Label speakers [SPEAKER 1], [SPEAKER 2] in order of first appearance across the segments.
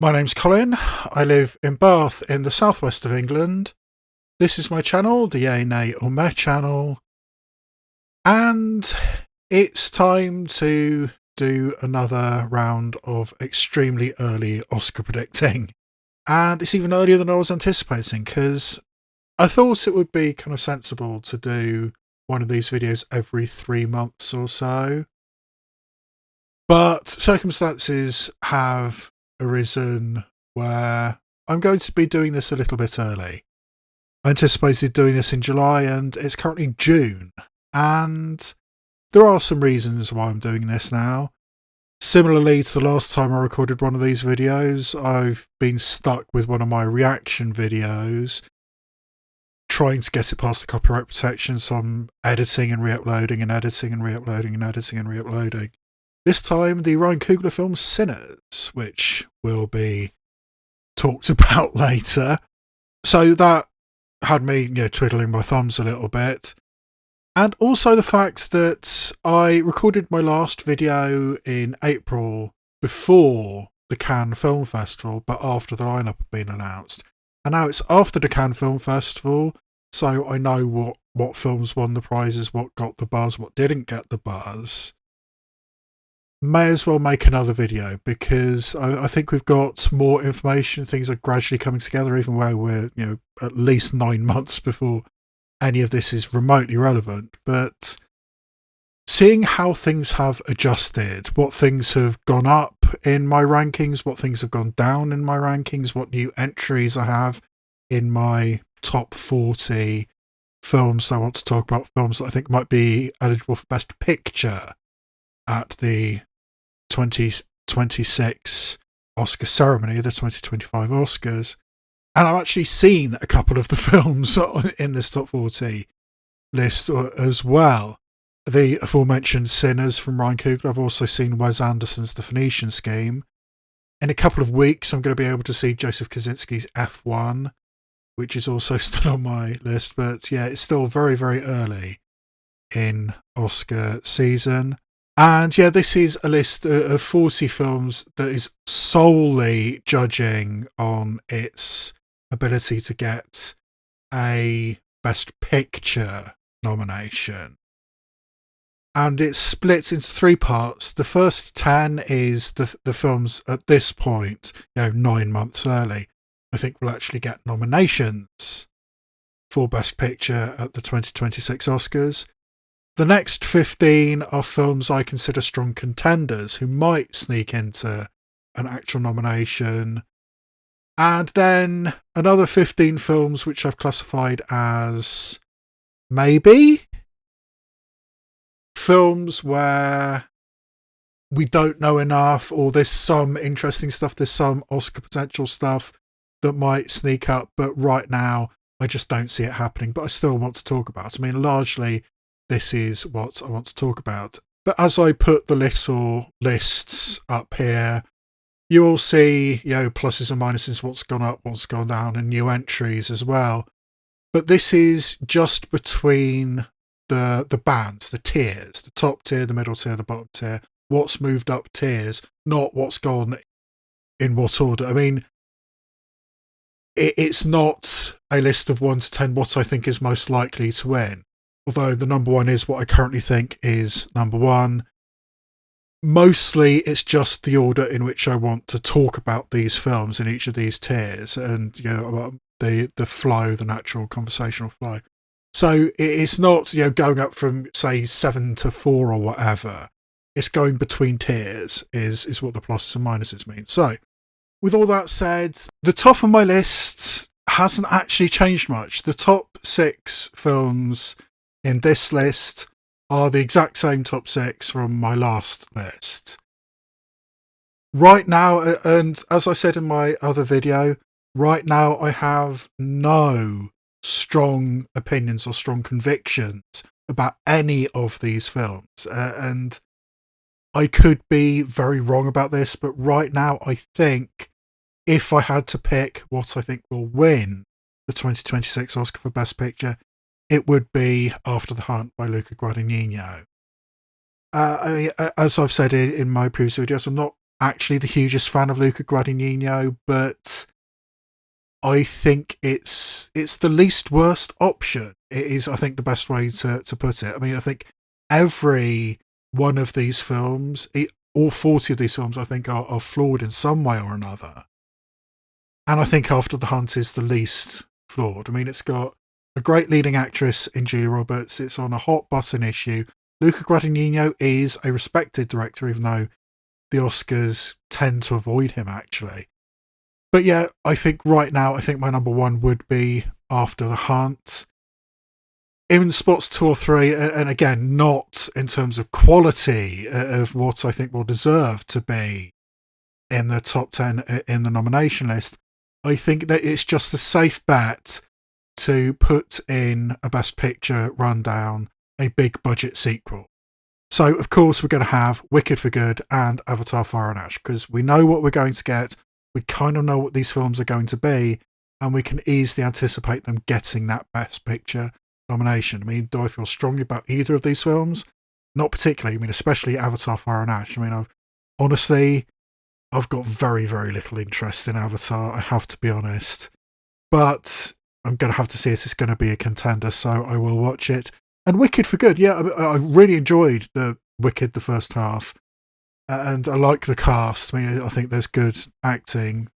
[SPEAKER 1] My name's Colin. I live in Bath in the southwest of England. This is my channel, the Yay Nay or Meh channel. And it's time to do another round of extremely early Oscar predicting. And it's even earlier than I was anticipating because I thought it would be kind of sensible to do one of these videos every 3 months or so. But circumstances have arisen where I'm going to be doing this a little bit early. I anticipated doing this in July and it's currently June. And there are some reasons why I'm doing this now. Similarly to the last time I recorded one of these videos, I've been stuck with one of my reaction videos, trying to get it past the copyright protection, so I'm editing and re-uploading and editing and re-uploading and editing and re-uploading. This time, the Ryan Coogler film Sinners, which will be talked about later. So that had me, twiddling my thumbs a little bit. And also the fact that I recorded my last video in April before the Cannes Film Festival, but after the lineup had been announced. And now it's after the Cannes Film Festival, so I know what films won the prizes, what got the buzz, what didn't get the buzz. May as well make another video because I think we've got more information. Things are gradually coming together, even where we're at least 9 months before any of this is remotely relevant. But seeing how things have adjusted, what things have gone up in my rankings, what things have gone down in my rankings, what new entries I have in my top 40 films I want to talk about, films that I think might be eligible for Best Picture at the 2026 Oscar ceremony, the 2025 Oscars. And I've actually seen a couple of the films in this top 40 list as well. The aforementioned Sinners from Ryan Coogler. I've also seen Wes Anderson's The Phoenician Scheme. In a couple of weeks, I'm going to be able to see Joseph Kosinski's F1, which is also still on my list. But yeah, it's still very, very early in Oscar season. And yeah, this is a list of 40 films that is solely judging on its ability to get a Best Picture nomination. And it splits into 3 parts. The first 10 is the films at this point, 9 months early, I think will actually get nominations for Best Picture at the 2026 Oscars. The next 15 are films I consider strong contenders who might sneak into an actual nomination. And then another 15 films which I've classified as maybe. Films where we don't know enough, or there's some interesting stuff, there's some Oscar potential stuff that might sneak up, but right now I just don't see it happening. But I still want to talk about it. I mean, largely this is what I want to talk about. But as I put the lists up here, you will see, pluses and minuses, what's gone up, what's gone down, and new entries as well. But this is just between the bands, the tiers, the top tier, the middle tier, the bottom tier, what's moved up tiers, not what's gone in what order. I mean, it's not a list of 1 to 10 what I think is most likely to win. Although the number 1 is what I currently think is number 1. Mostly it's just the order in which I want to talk about these films in each of these tiers, and the flow, the natural conversational flow. So it's not going up from say 7 to 4 or whatever. It's going between tiers is what the pluses and minuses mean. So with all that said, the top of my list hasn't actually changed much. The top 6 films in this list are the exact same top 6 from my last list. Right now, and as I said in my other video, right now I have no strong opinions or strong convictions about any of these films. And I could be very wrong about this, but right now I think if I had to pick what I think will win the 2026 Oscar for Best Picture, it would be After the Hunt by Luca Guadagnino. As I've said in my previous videos, I'm not actually the hugest fan of Luca Guadagnino, but I think it's the least worst option. It is, I think, the best way to put it. I mean, I think every one of these films, all 40 of these films, I think, are flawed in some way or another. And I think After the Hunt is the least flawed. I mean, it's got a great leading actress in Julia Roberts. It's on a hot button issue. Luca Guadagnino is a respected director, even though the Oscars tend to avoid him, actually. But yeah, I think right now, I think my number one would be After the Hunt. In spots 2 or 3, and again, not in terms of quality of what I think will deserve to be in the top 10 in the nomination list, I think that it's just a safe bet to put in a Best Picture rundown, a big budget sequel. So, of course, we're going to have Wicked for Good and Avatar Fire and Ash, because we know what we're going to get, we kind of know what these films are going to be, and we can easily anticipate them getting that Best Picture nomination. I mean, do I feel strongly about either of these films? Not particularly. I mean, especially Avatar Fire and Ash. I mean, I've got very, very little interest in Avatar, I have to be honest. But I'm going to have to see if it's going to be a contender, so I will watch it. And Wicked for Good, yeah, I really enjoyed the Wicked, the first half. And I like the cast. I mean, I think there's good acting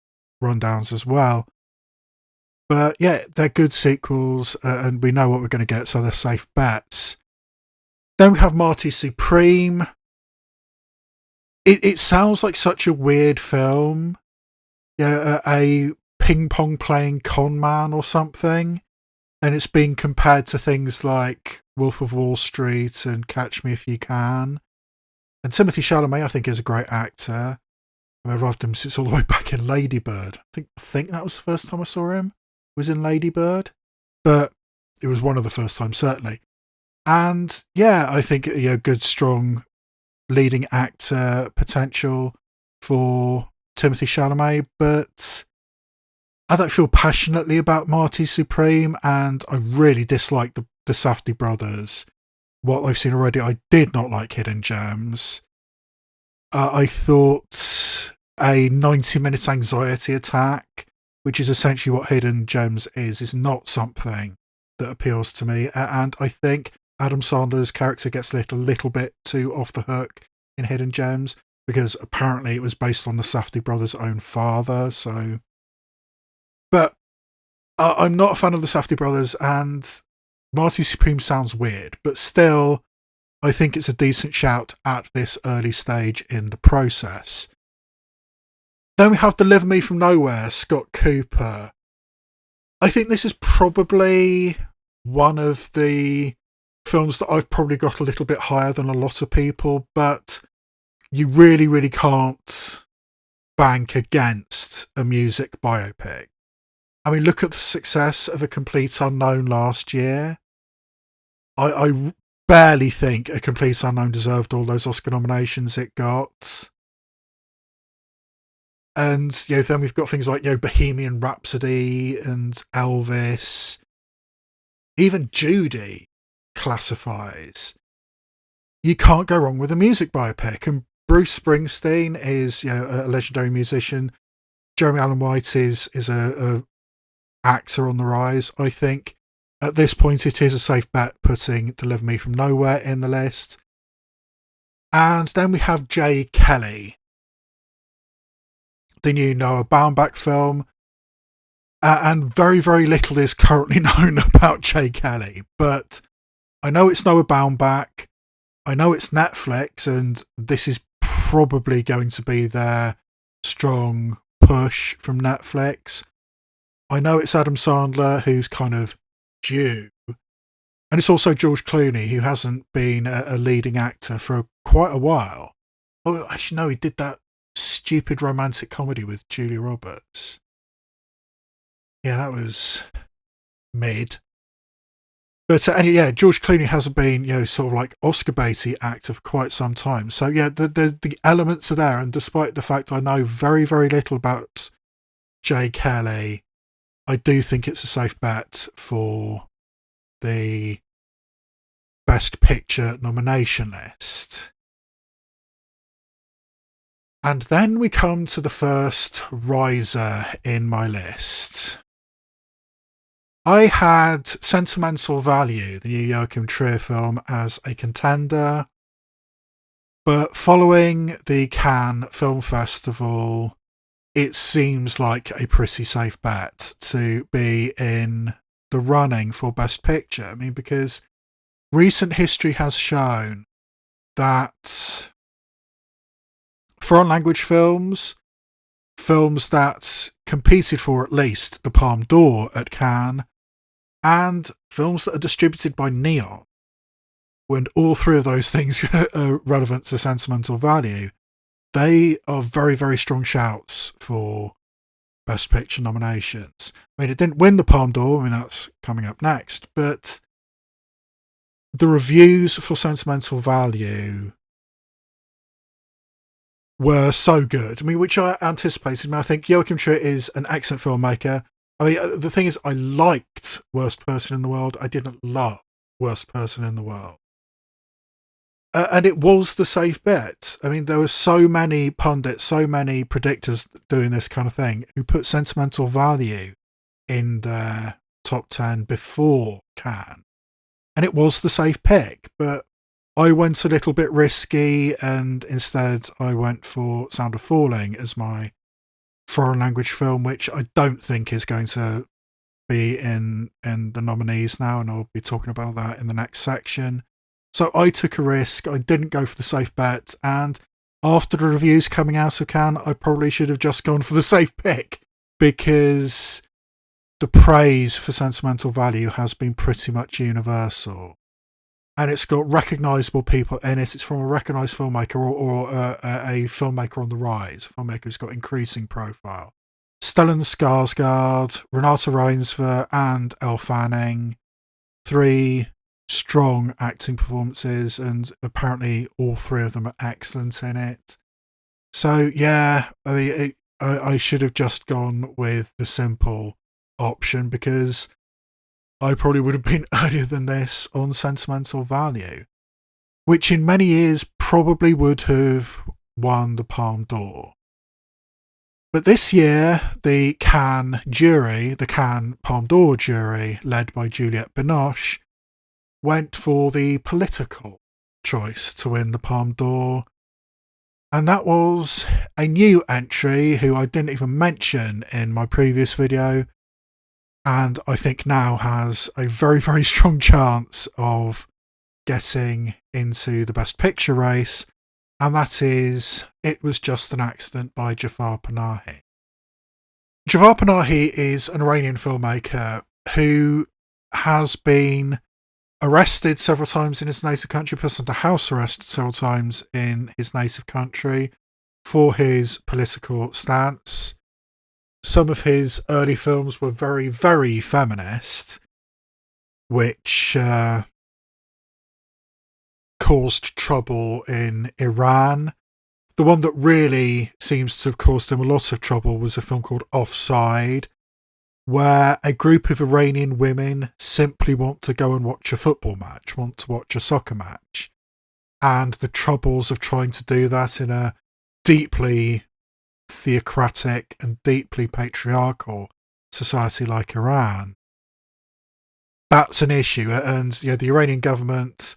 [SPEAKER 1] rundowns as well. But yeah, they're good sequels, and we know what we're going to get, so they're safe bets. Then we have Marty Supreme. It sounds like such a weird film. Yeah, a ping pong playing con man or something. And it's being compared to things like Wolf of Wall Street and Catch Me If You Can. And Timothée Chalamet, I think, is a great actor. I mean, I've loved him since all the way back in Lady Bird. I think that was the first time I saw him, was in Lady Bird. But it was one of the first times, certainly. And yeah, I think, good, strong leading actor potential for Timothée Chalamet, but I don't feel passionately about Marty Supreme, and I really dislike the Safdie brothers. What I've seen already, I did not like Hidden Gems. I thought a 90-minute anxiety attack, which is essentially what Hidden Gems is not something that appeals to me. And I think Adam Sandler's character gets a little bit too off the hook in Hidden Gems, because apparently it was based on the Safdie brothers' own father. So, but I'm not a fan of the Safdie brothers, and Marty Supreme sounds weird, but still, I think it's a decent shout at this early stage in the process. Then we have Deliver Me From Nowhere, Scott Cooper. I think this is probably one of the films that I've probably got a little bit higher than a lot of people, but you really, really can't bank against a music biopic. I mean, look at the success of A Complete Unknown last year. I barely think A Complete Unknown deserved all those Oscar nominations it got. And, then we've got things like, Bohemian Rhapsody and Elvis. Even Judy classifies. You can't go wrong with a music biopic. And Bruce Springsteen is, a legendary musician. Jeremy Allen White is a actor on the rise, I think. At this point, it is a safe bet putting Deliver Me From Nowhere in the list. And then we have Jay Kelly, the new Noah Baumbach film. And very, very little is currently known about Jay Kelly. But I know it's Noah Baumbach. I know it's Netflix, and this is probably going to be their strong push from Netflix. I know it's Adam Sandler, who's kind of due. And it's also George Clooney, who hasn't been a leading actor for quite a while. Oh, actually, no, he did that stupid romantic comedy with Julia Roberts. Yeah, that was mid. But George Clooney hasn't been, sort of like Oscar baity actor for quite some time. So yeah, the elements are there. And despite the fact I know very, very little about Jay Kelly, I do think it's a safe bet for the Best Picture nomination list. And then we come to the first riser in my list. I had Sentimental Value, the new Joachim Trier film, as a contender. But following the Cannes Film Festival, it seems like a pretty safe bet to be in the running for Best Picture. I mean, because recent history has shown that foreign language films that competed for at least the Palme d'Or at Cannes, and films that are distributed by Neon, when all three of those things are relevant to Sentimental Value, they are very, very strong shouts for Best Picture nominations. I mean, it didn't win the Palme d'Or, I mean, that's coming up next, but the reviews for Sentimental Value were so good. I mean, which I anticipated. I mean, I think Joachim Trier is an excellent filmmaker. I mean, the thing is, I liked Worst Person in the World. I didn't love Worst Person in the World. And it was the safe bet. I mean, there were so many pundits, so many predictors doing this kind of thing who put Sentimental Value in their top 10 before Cannes. And it was the safe pick, but I went a little bit risky, and instead I went for Sound of Falling as my foreign language film, which I don't think is going to be in the nominees now, and I'll be talking about that in the next section. So I took a risk, I didn't go for the safe bet, and after the reviews coming out of Cannes, I probably should have just gone for the safe pick, because the praise for Sentimental Value has been pretty much universal. And it's got recognisable people in it. It's from a recognised filmmaker or a filmmaker on the rise, a filmmaker who's got increasing profile. Stellan Skarsgård, Renata Reinsve and Elle Fanning. 3 strong acting performances, and apparently all 3 of them are excellent in it. So, yeah, I mean, I should have just gone with the simple option, because I probably would have been earlier than this on Sentimental Value, which in many years probably would have won the Palme d'Or. But this year, the Cannes Palme d'Or jury, led by Juliette Binoche, went for the political choice to win the Palme d'Or. And that was a new entry who I didn't even mention in my previous video, and I think now has a very, very strong chance of getting into the Best Picture race, and that is It Was Just an Accident by Jafar Panahi. Jafar Panahi is an Iranian filmmaker who has been arrested several times in his native country, put under house arrest several times in his native country for his political stance. Some of his early films were very, very feminist, which caused trouble in Iran. The one that really seems to have caused him a lot of trouble was a film called Offside, where a group of Iranian women simply want to go and watch a football match, want to watch a soccer match. And the troubles of trying to do that in a deeply theocratic and deeply patriarchal society like Iran. That's an issue, and the Iranian government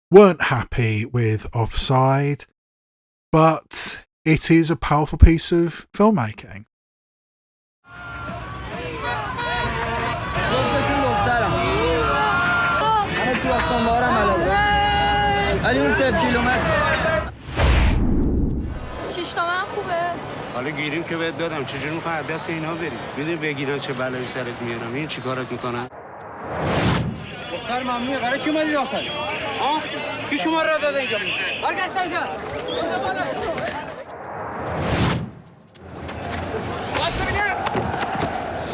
[SPEAKER 1] weren't happy with Offside, but it is a powerful piece of filmmaking.
[SPEAKER 2] حالا گیریم که بهت دادم چجوری میخوای از دست اینا بری میدونی بگیرن چه بلایی سرت میارم این چیکارت میکنن دختر ممنوعه برای چی اومدی داخل ها کی شما را داده اینجا برگشت اینجا واسه میگم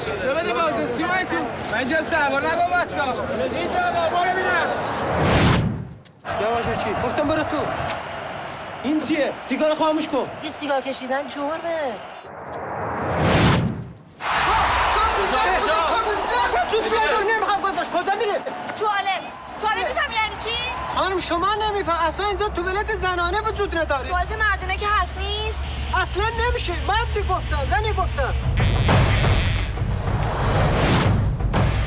[SPEAKER 2] چه بده بازه سی مایتون من جب سوار نگو بستا این طرف برو ببینم یواشه چی گفتم برو تو این چیه؟ سیگار خاموش کن
[SPEAKER 3] یه سیگار کشیدن جرمه
[SPEAKER 4] کجا میره؟
[SPEAKER 3] توالت میفهمی یعنی چی؟
[SPEAKER 4] خانم شما نمیفهم اصلا اینجا توالت زنانه وجود نداره
[SPEAKER 3] توالت مردونه که هست نیست؟
[SPEAKER 4] اصلا نمیشه. مردی گفتن، زنی گفتن.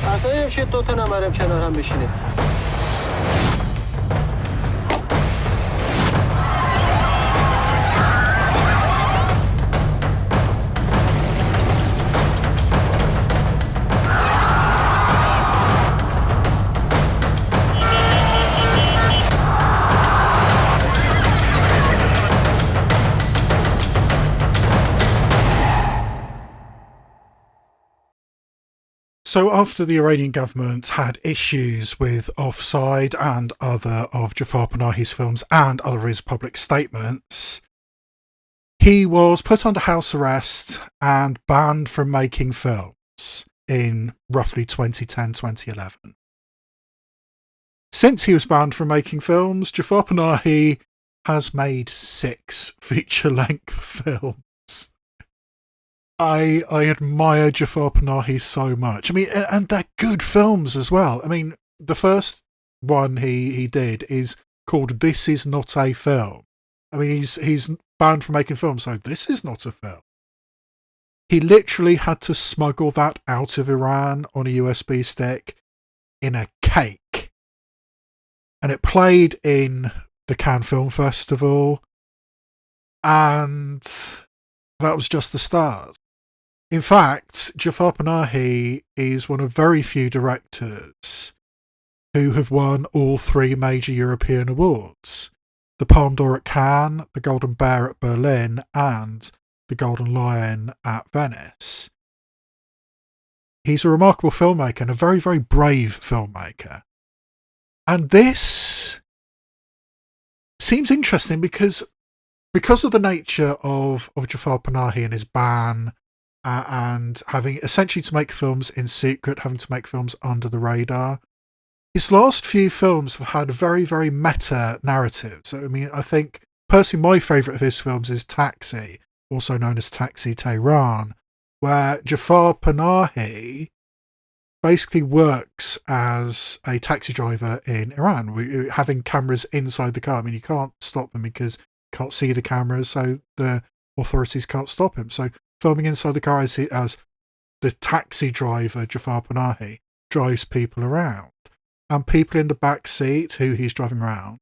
[SPEAKER 4] اصلا نمیشه دوتا نمرم کنار هم بشینه.
[SPEAKER 1] So after the Iranian government had issues with Offside and other of Jafar Panahi's films and other of his public statements, he was put under house arrest and banned from making films in roughly 2010-2011. Since he was banned from making films, Jafar Panahi has made 6 feature-length films. I admire Jafar Panahi so much. I mean, and they're good films as well. I mean, the first one he did is called This Is Not a Film. I mean, he's banned from making films, so this is not a film. He literally had to smuggle that out of Iran on a USB stick in a cake. And it played in the Cannes Film Festival, and that was just the start. In fact, Jafar Panahi is one of very few directors who have won all 3 major European awards. The Palme d'Or at Cannes, the Golden Bear at Berlin, and the Golden Lion at Venice. He's a remarkable filmmaker and a very, very brave filmmaker. And this seems interesting because of the nature of Jafar Panahi and his ban, and having essentially to make films in secret, having to make films under the radar. His last few films have had very, very meta narratives. I mean, I think personally my favourite of his films is Taxi, also known as Taxi Tehran, where Jafar Panahi basically works as a taxi driver in Iran, having cameras inside the car. I mean, you can't stop them because you can't see the cameras, so the authorities can't stop him. So filming inside the car as the taxi driver, Jafar Panahi, drives people around. And people in the back seat who he's driving around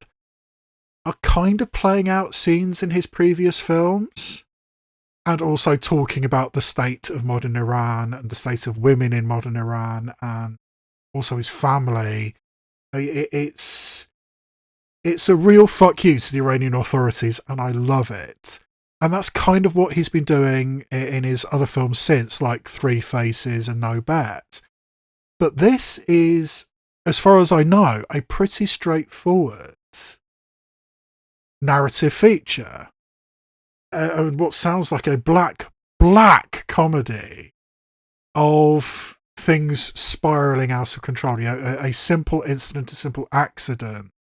[SPEAKER 1] are kind of playing out scenes in his previous films, and also talking about the state of modern Iran and the state of women in modern Iran, and also his family. It's a real fuck you to the Iranian authorities, and I love it. And that's kind of what he's been doing in his other films since, like Three Faces and No Bet. But this is, as far as I know, a pretty straightforward narrative feature. And what sounds like a black comedy of things spiralling out of control. You know, a simple incident, a simple accident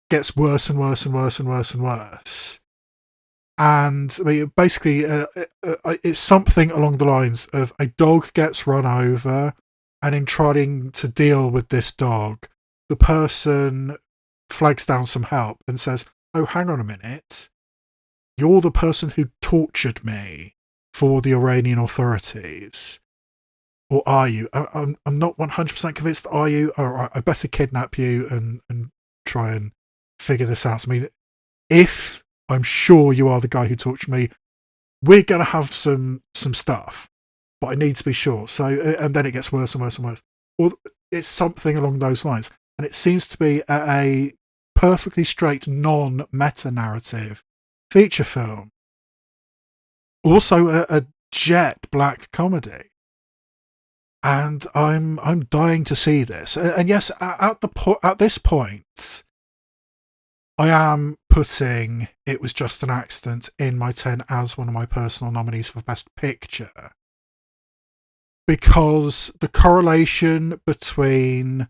[SPEAKER 1] gets worse and worse and worse and worse and worse. And I mean, basically, it's something along the lines of a dog gets run over, and in trying to deal with this dog, the person flags down some help and says, "Oh, hang on a minute. You're the person who tortured me for the Iranian authorities. Or are you? I'm not 100% convinced. Are you? Or I better kidnap you and try and figure this out. I mean, if I'm sure you are the guy who tortured me, we're going to have some stuff, but I need to be sure." So, and then it gets worse and worse and worse. Or it's something along those lines. And it seems to be a perfectly straight, non-meta narrative feature film. Also a jet black comedy. And I'm dying to see this. And yes, at this point, I am putting It Was Just an Accident in my 10 as one of my personal nominees for Best Picture. Because the correlation between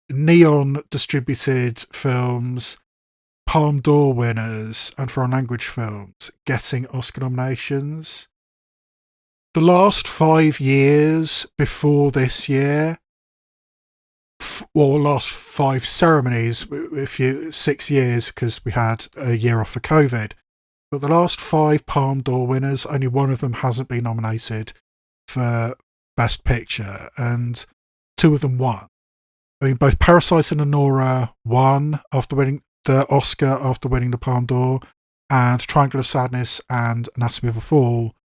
[SPEAKER 1] Neon distributed films, Palme d'Or winners, and foreign language films getting Oscar nominations. The last 5 years before this year, or last 5 ceremonies, 6 years because we had a year off for COVID, but the last 5 Palme d'Or winners, only one of them hasn't been nominated for Best Picture, and 2 of them won. I mean, both Parasite and Anora won after winning the Oscar after winning the Palme d'Or, and Triangle of Sadness and Anatomy of a Fall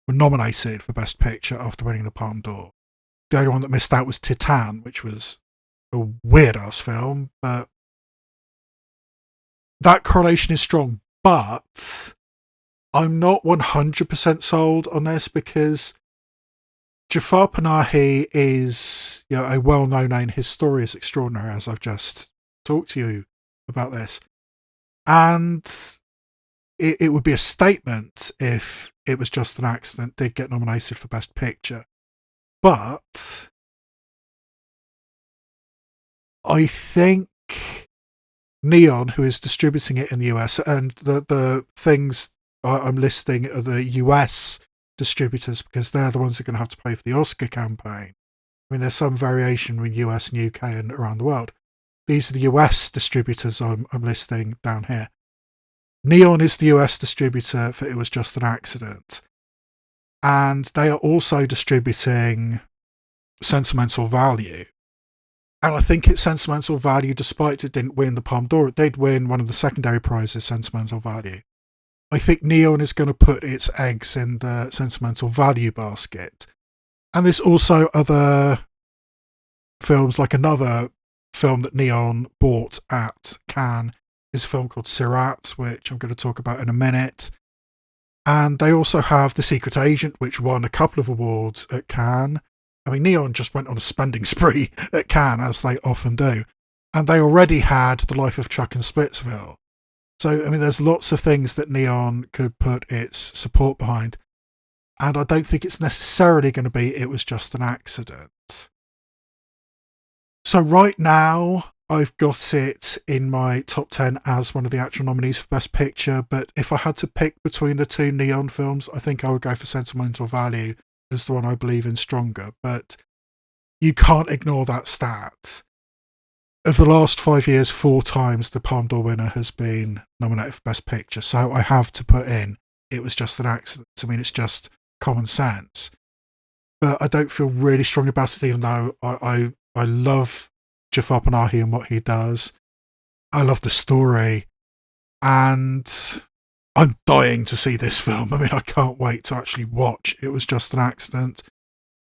[SPEAKER 1] were nominated for Best Picture after winning the Palme d'Or. The only one that missed out was Titan, which was a weird-ass film, but that correlation is strong. But I'm not 100% sold on this, because Jafar Panahi is, a well-known name, historian extraordinary, as I've just talked to you about this. And it would be a statement if It Was Just an Accident did get nominated for Best Picture. But I think Neon, who is distributing it in the US, and the things I'm listing are the US distributors, because they're the ones who are going to have to pay for the Oscar campaign. I mean, there's some variation in US and UK and around the world. These are the US distributors I'm listing down here. Neon is the US distributor for It Was Just an Accident. And they are also distributing Sentimental Value. And I think it's Sentimental Value, despite it didn't win the Palme d'Or, it did win one of the secondary prizes, Sentimental Value. I think Neon is going to put its eggs in the Sentimental Value basket. And there's also other films, like another film that Neon bought at Cannes is a film called Sirat, which I'm going to talk about in a minute. And they also have The Secret Agent, which won a couple of awards at Cannes. I mean, Neon just went on a spending spree at Cannes, as they often do. And they already had The Life of Chuck in Splitsville. So, I mean, there's lots of things that Neon could put its support behind. And I don't think it's necessarily going to be It Was Just an Accident. So right now, I've got it in my top 10 as one of the actual nominees for Best Picture. But if I had to pick between the 2 Neon films, I think I would go for Sentimental Value as the one I believe in stronger. But you can't ignore that stat. Of the last 5 years, 4 times the Palme d'Or winner has been nominated for Best Picture. So I have to put in It Was Just an Accident. I mean, it's just common sense. But I don't feel really strongly about it, even though I love Jafar Panahi and what he does. I love the story. And I'm dying to see this film. I mean, I can't wait to actually watch It Was Just an Accident.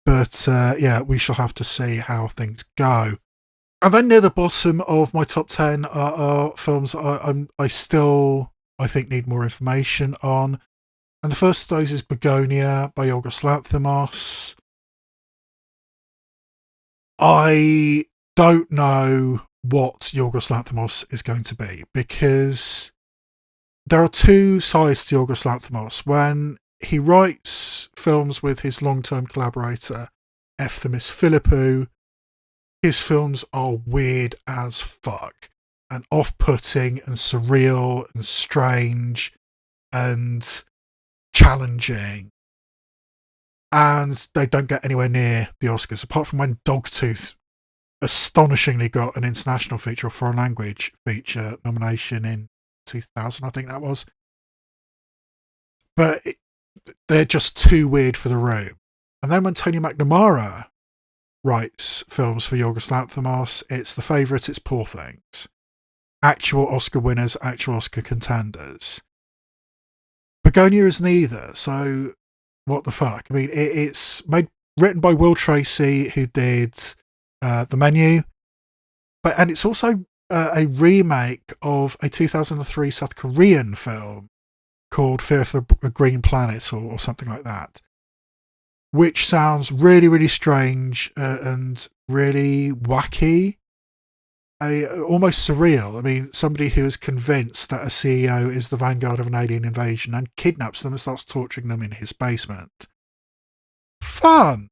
[SPEAKER 1] But yeah, we shall have to see how things go. And then near the bottom of my top 10 are films I still, I think, need more information on. And the first of those is Begonia by Yorgos Lanthimos. I don't know what Yorgos Lanthimos is going to be, because there are 2 sides to Yorgos Lanthimos. When he writes films with his long-term collaborator, Efthimis Philippou, his films are weird as fuck, and off-putting and surreal and strange and challenging. And they don't get anywhere near the Oscars, apart from when Dogtooth astonishingly got an international feature or foreign language feature nomination in 2000, I think that was. But they're just too weird for the room. And then when Tony McNamara writes films for Yorgos Lanthimos, it's The Favourite, it's Poor Things. Actual Oscar winners, actual Oscar contenders. Begonia is neither, so what the fuck? I mean, it's written by Will Tracy, who did The Menu, and it's also a remake of a 2003 South Korean film called Fear of the Green Planet or something like that, which sounds really, really strange and really wacky, almost surreal. I mean, somebody who is convinced that a CEO is the vanguard of an alien invasion and kidnaps them and starts torturing them in his basement. Fun!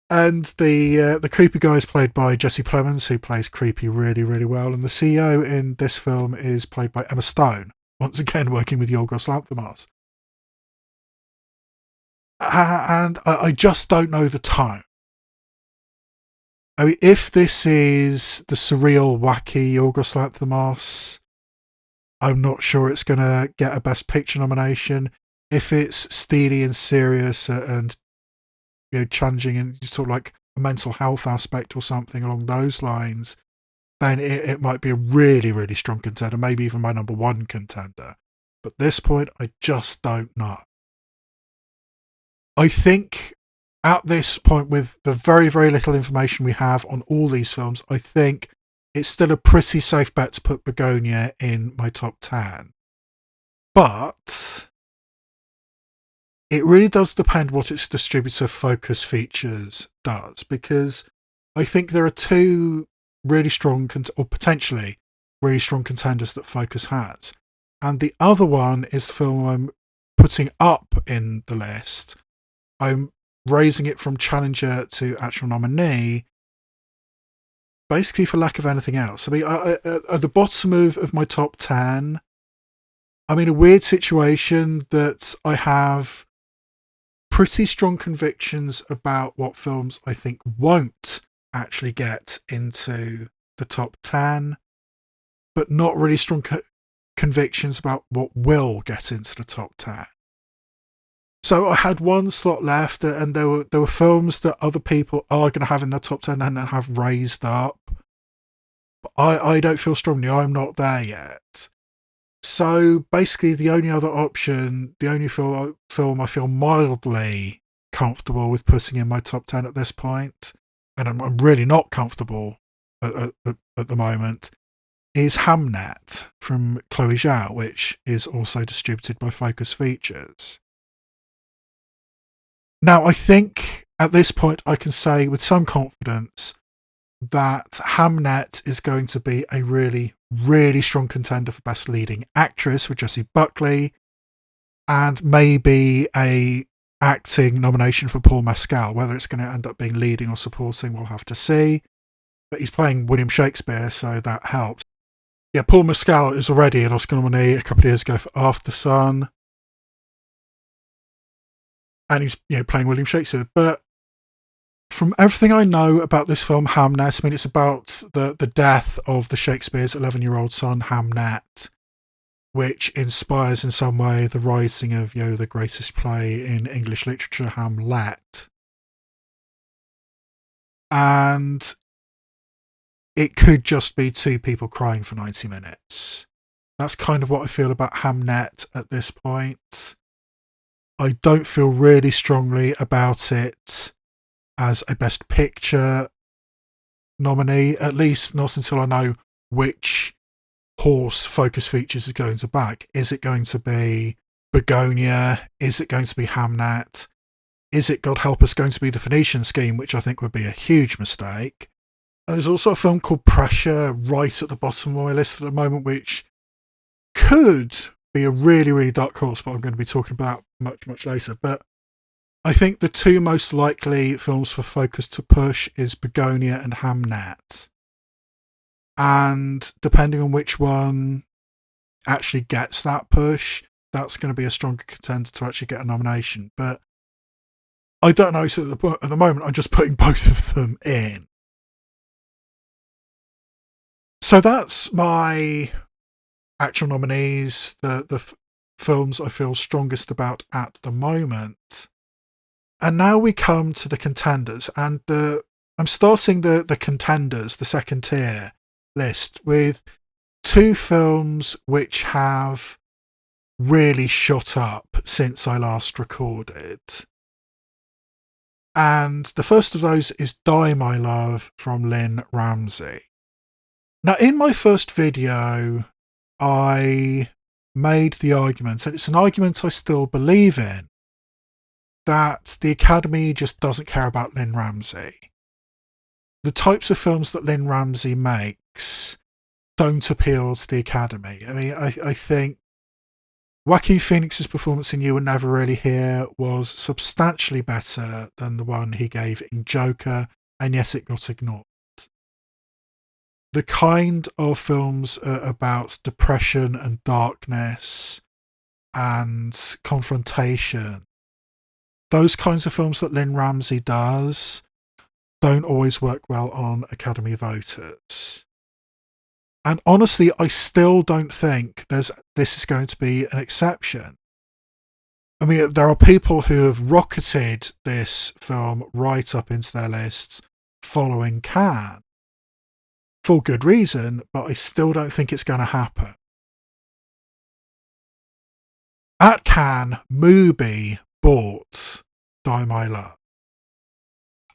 [SPEAKER 1] And the creepy guy is played by Jesse Plemons, who plays creepy really, really well. And the CEO in this film is played by Emma Stone, once again working with Yorgos Lanthimos. And I just don't know the tone. I mean, if this is the surreal, wacky Yorgos Lanthimos, I'm not sure it's going to get a Best Picture nomination. If it's steely and serious and challenging and sort of like a mental health aspect or something along those lines, then it might be a really, really strong contender, maybe even my number one contender. But at this point, I just don't know. I think at this point, with the very, very little information we have on all these films, I think it's still a pretty safe bet to put Begonia in my top 10. But it really does depend what its distributor Focus Features does, because I think there are two really strong, or potentially really strong contenders that Focus has. And the other one is the film I'm putting up in the list. I'm raising it from challenger to actual nominee, basically for lack of anything else. I mean, at the bottom of my top 10, I'm in a weird situation that I have pretty strong convictions about what films I think won't actually get into the top 10, but not really strong convictions about what will get into the top 10. So I had one slot left, and there were films that other people are going to have in their top 10 and have raised up. But I don't feel strongly. I'm not there yet. So basically the only other option, the only film I feel mildly comfortable with putting in my top 10 at this point, and I'm really not comfortable at the moment, is Hamnet from Chloe Zhao, which is also distributed by Focus Features. Now, I think at this point I can say with some confidence that Hamnet is going to be a really, really strong contender for Best Leading Actress for Jessie Buckley, and maybe a acting nomination for Paul Mescal. Whether it's going to end up being leading or supporting, we'll have to see. But he's playing William Shakespeare, so that helps. Yeah, Paul Mescal is already an Oscar nominee a couple of years ago for Aftersun. And he's playing William Shakespeare. But from everything I know about this film, Hamnet, I mean, it's about the death of the Shakespeare's 11-year-old son, Hamnet, which inspires in some way the writing of the greatest play in English literature, Hamlet. And it could just be two people crying for 90 minutes. That's kind of what I feel about Hamnet at this point. I don't feel really strongly about it as a Best Picture nominee, at least not until I know which horse Focus Features is going to back. Is it going to be Begonia? Is it going to be Hamnet? Is it, God help us, going to be The Phoenician Scheme, which I think would be a huge mistake? And there's also a film called Pressure right at the bottom of my list at the moment, which could be a really, really dark horse, but I'm going to be talking about much, much later. But I think the two most likely films for Focus to push is Begonia and Hamnet. And depending on which one actually gets that push, that's going to be a stronger contender to actually get a nomination. But I don't know, so at the moment I'm just putting both of them in. So that's my actual nominees, the films I feel strongest about at the moment. And now we come to the contenders, and I'm starting the contenders, the second tier list, with two films which have really shot up since I last recorded. And the first of those is Die My Love from Lynn Ramsey. Now, in my first video, I made the argument, and it's an argument I still believe in, that the Academy just doesn't care about Lynn Ramsey. The types of films that Lynn Ramsey makes don't appeal to the Academy. I mean, I think Joaquin Phoenix's performance in You Were Never Really Here was substantially better than the one he gave in Joker, and yet it got ignored. The kind of films about depression and darkness and confrontation, those kinds of films that Lynn Ramsey does, don't always work well on Academy voters. And honestly, I still don't think this is going to be an exception. I mean, there are people who have rocketed this film right up into their lists following Cannes, for good reason, but I still don't think it's going to happen. At Cannes, Mubi bought Die My Love.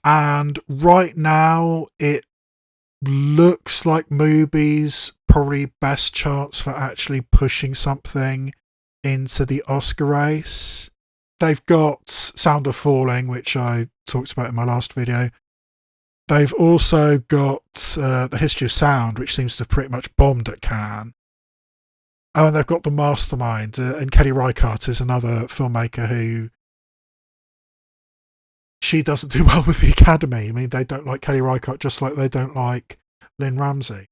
[SPEAKER 1] And right now, it looks like Mubi's probably best chance for actually pushing something into the Oscar race. They've got Sound of Falling, which I talked about in my last video. They've also got The History of Sound, which seems to have pretty much bombed at Cannes. Oh, and they've got The Mastermind, and Kelly Reichardt is another filmmaker who... she doesn't do well with the Academy. I mean, they don't like Kelly Reichardt just like they don't like Lynn Ramsey.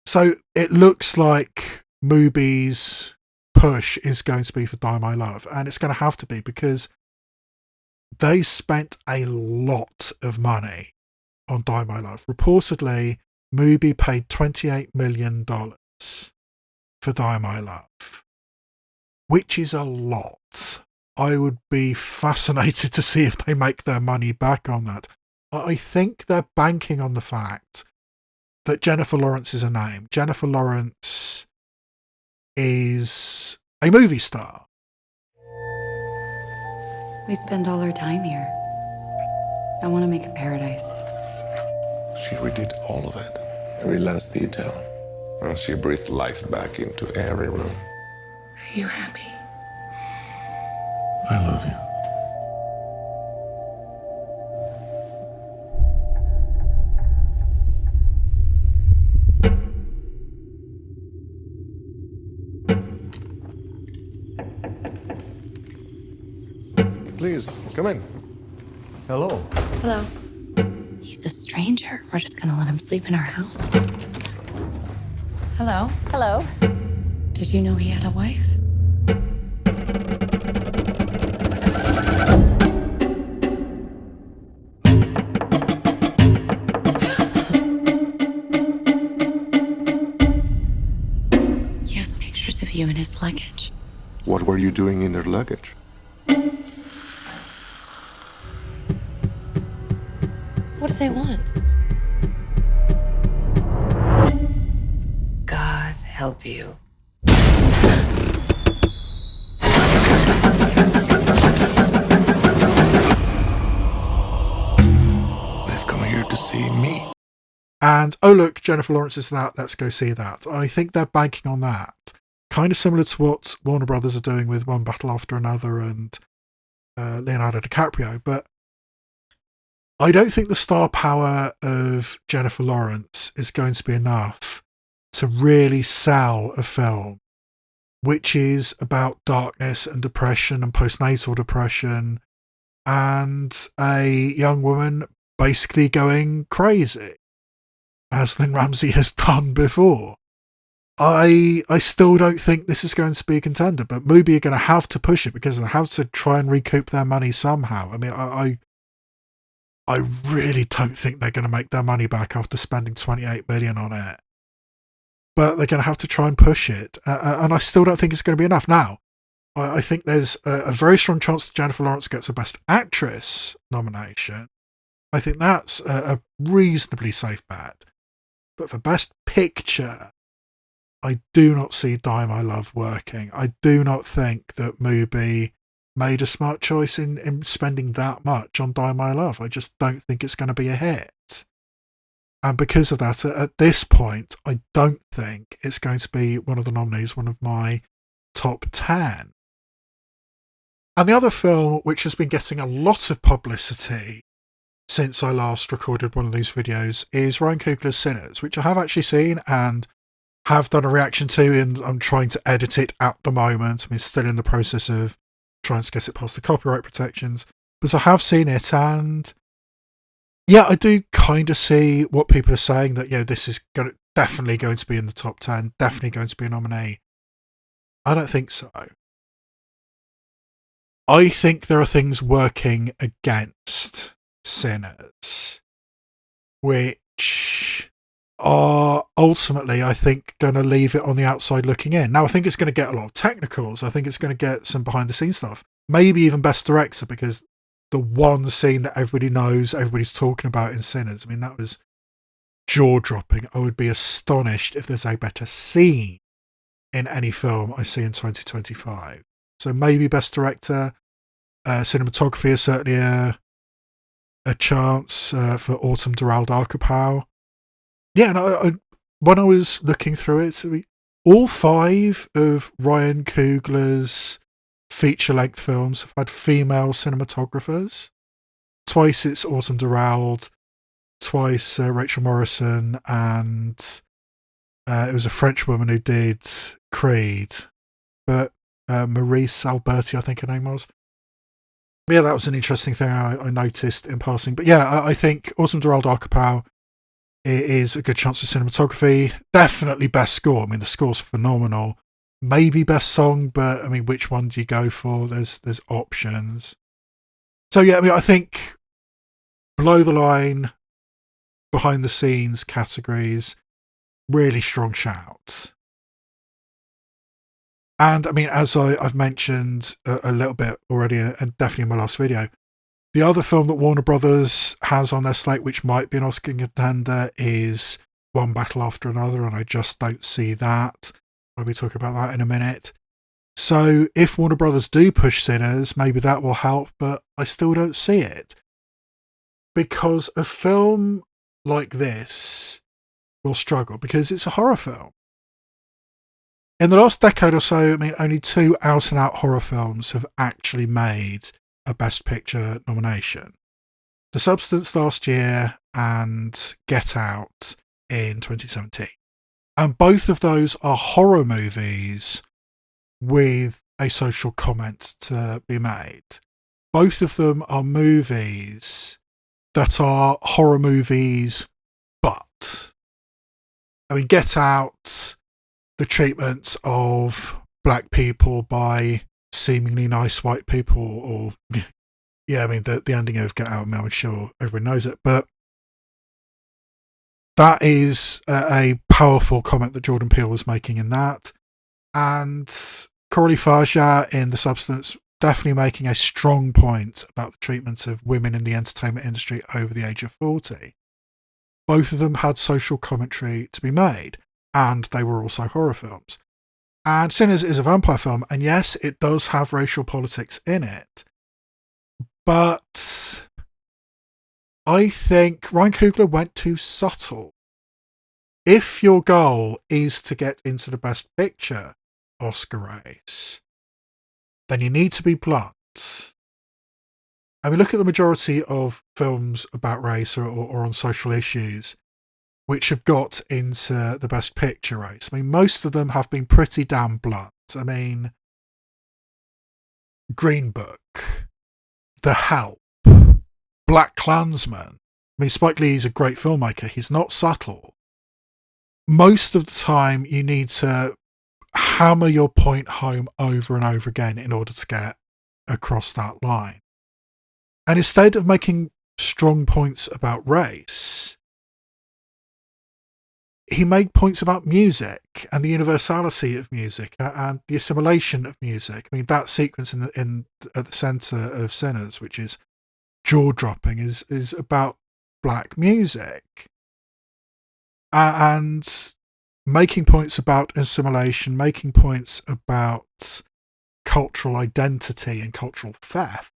[SPEAKER 1] So it looks like Mubi's push is going to be for Die My Love, and it's going to have to be because they spent a lot of money on Die My Love. Reportedly, Mubi paid $28 million for Die My Love, which is a lot. I would be fascinated to see if they make their money back on that. I think they're banking on the fact that Jennifer Lawrence is a name. Jennifer Lawrence is a movie star.
[SPEAKER 5] We spend all our time here. I want to make a paradise.
[SPEAKER 6] She redid all of it, every last detail. And she breathed life back into every room.
[SPEAKER 5] Are you happy?
[SPEAKER 6] I love you. Please, come in.
[SPEAKER 7] Hello.
[SPEAKER 5] Hello. He's a stranger. We're just gonna let him sleep in our house. Hello.
[SPEAKER 3] Hello.
[SPEAKER 5] Did you know he had a wife? He has pictures of you in his luggage.
[SPEAKER 6] What were you doing in their luggage?
[SPEAKER 5] What do they want? God help you.
[SPEAKER 6] They've come here to see me.
[SPEAKER 1] And, oh look, Jennifer Lawrence is that, let's go see that. I think they're banking on that. Kind of similar to what Warner Brothers are doing with One Battle After Another and Leonardo DiCaprio. But I don't think the star power of Jennifer Lawrence is going to be enough to really sell a film which is about darkness and depression and postnatal depression and a young woman basically going crazy, as Lynn Ramsey has done before. I still don't think this is going to be a contender, but Mubi are going to have to push it because they have to try and recoup their money somehow. I mean, I really don't think they're going to make their money back after spending $28 million on it. But they're going to have to try and push it. And I still don't think it's going to be enough. Now, I think there's a very strong chance that Jennifer Lawrence gets a Best Actress nomination. I think that's a reasonably safe bet. But for Best Picture, I do not see Die My Love working. I do not think that Mubi made a smart choice in spending that much on Die My Love. I just don't think it's going to be a hit. And because of that, at this point, I don't think it's going to be one of the nominees, one of my top 10. And the other film, which has been getting a lot of publicity since I last recorded one of these videos, is Ryan Coogler's Sinners, which I have actually seen and have done a reaction to, and I'm trying to edit it at the moment. I'm still in the process of trying to get it past the copyright protections. But I have seen it, and yeah, I do kind of see what people are saying, that, you know, this is definitely going to be in the top 10, definitely going to be a nominee. I don't think so. I think there are things working against Sinners, which are ultimately, I think, going to leave it on the outside looking in. Now, I think it's going to get a lot of technicals. I think it's going to get some behind the scenes stuff. Maybe even best director, because the one scene that everybody knows, everybody's talking about in Sinners, I mean, that was jaw-dropping. I would be astonished if there's a better scene in any film I see in 2025. So maybe best director. Cinematography is certainly a chance for Autumn Doral Darkapow. Yeah, and I, when I was looking through it, so all 5 of Ryan Coogler's feature-length films have had female cinematographers. Twice it's Autumn Doral, twice Rachel Morrison, and it was a French woman who did Creed, but Maurice Alberti, I think her name was. Yeah, that was an interesting thing I noticed in passing. But yeah, I think Autumn Doral Darkapow is a good chance for cinematography. Definitely best score. I mean, the score's phenomenal. Maybe best song, but I mean, which one do you go for? There's options. So yeah, I mean, I think below the line, behind the scenes categories, really strong shout. And I mean, as I've mentioned a little bit already, and definitely in my last video, the other film that Warner Brothers has on their slate, which might be an Oscar contender, is One Battle After Another, and I just don't see that. I'll be talking about that in a minute. So if Warner Brothers do push Sinners, maybe that will help, but I still don't see it. Because a film like this will struggle, because it's a horror film. In the last decade or so, I mean, only 2 out-and-out horror films have actually made a Best Picture nomination. The Substance last year and Get Out in 2017. And both of those are horror movies with a social comment to be made. Both of them are movies that are horror movies, but I mean, Get Out, the treatment of black people by seemingly nice white people, or yeah, I mean, the ending of Get Out, I mean, I'm sure everyone knows it, but that is a powerful comment that Jordan Peele was making in that. And Coralie Faja in The Substance definitely making a strong point about the treatment of women in the entertainment industry over the age of 40. Both of them had social commentary to be made, and they were also horror films. And Sinners is a vampire film, and yes, it does have racial politics in it. But I think Ryan Coogler went too subtle. If your goal is to get into the Best Picture Oscar race, then you need to be blunt. I mean, look at the majority of films about race or on social issues which have got into the Best Picture race. I mean, most of them have been pretty damn blunt. I mean, Green Book, The Help, Black Klansman. I mean, Spike Lee is a great filmmaker. He's not subtle. Most of the time, you need to hammer your point home over and over again in order to get across that line. And instead of making strong points about race, he made points about music and the universality of music and the assimilation of music. I mean, that sequence at the centre of Sinners, which is jaw-dropping, is about black music. And making points about assimilation, making points about cultural identity and cultural theft.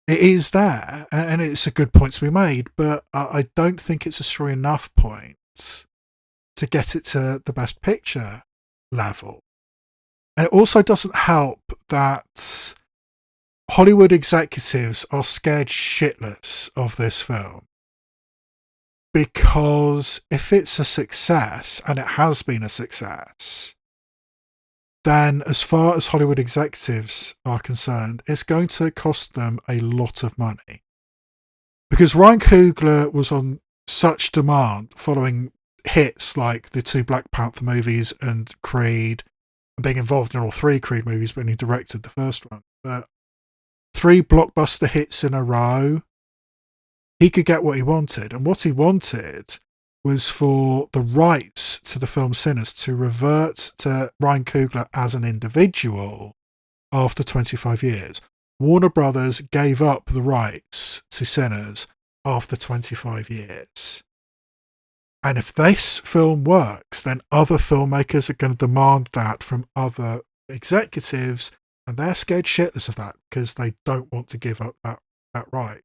[SPEAKER 1] It is there, and it's a good point to be made, but I don't think it's a strong enough point to get it to the Best Picture level. And it also doesn't help that Hollywood executives are scared shitless of this film. Because if it's a success, and it has been a success, then as far as Hollywood executives are concerned, it's going to cost them a lot of money. Because Ryan Coogler was on such demand following hits like the 2 Black Panther movies and Creed, and being involved in all 3 Creed movies when he directed the first one. But 3 blockbuster hits in a row, he could get what he wanted. And what he wanted was for the rights to the film Sinners to revert to Ryan Coogler as an individual after 25 years. Warner Brothers gave up the rights to Sinners after 25 years. And if this film works, then other filmmakers are going to demand that from other executives, and they're scared shitless of that because they don't want to give up that right.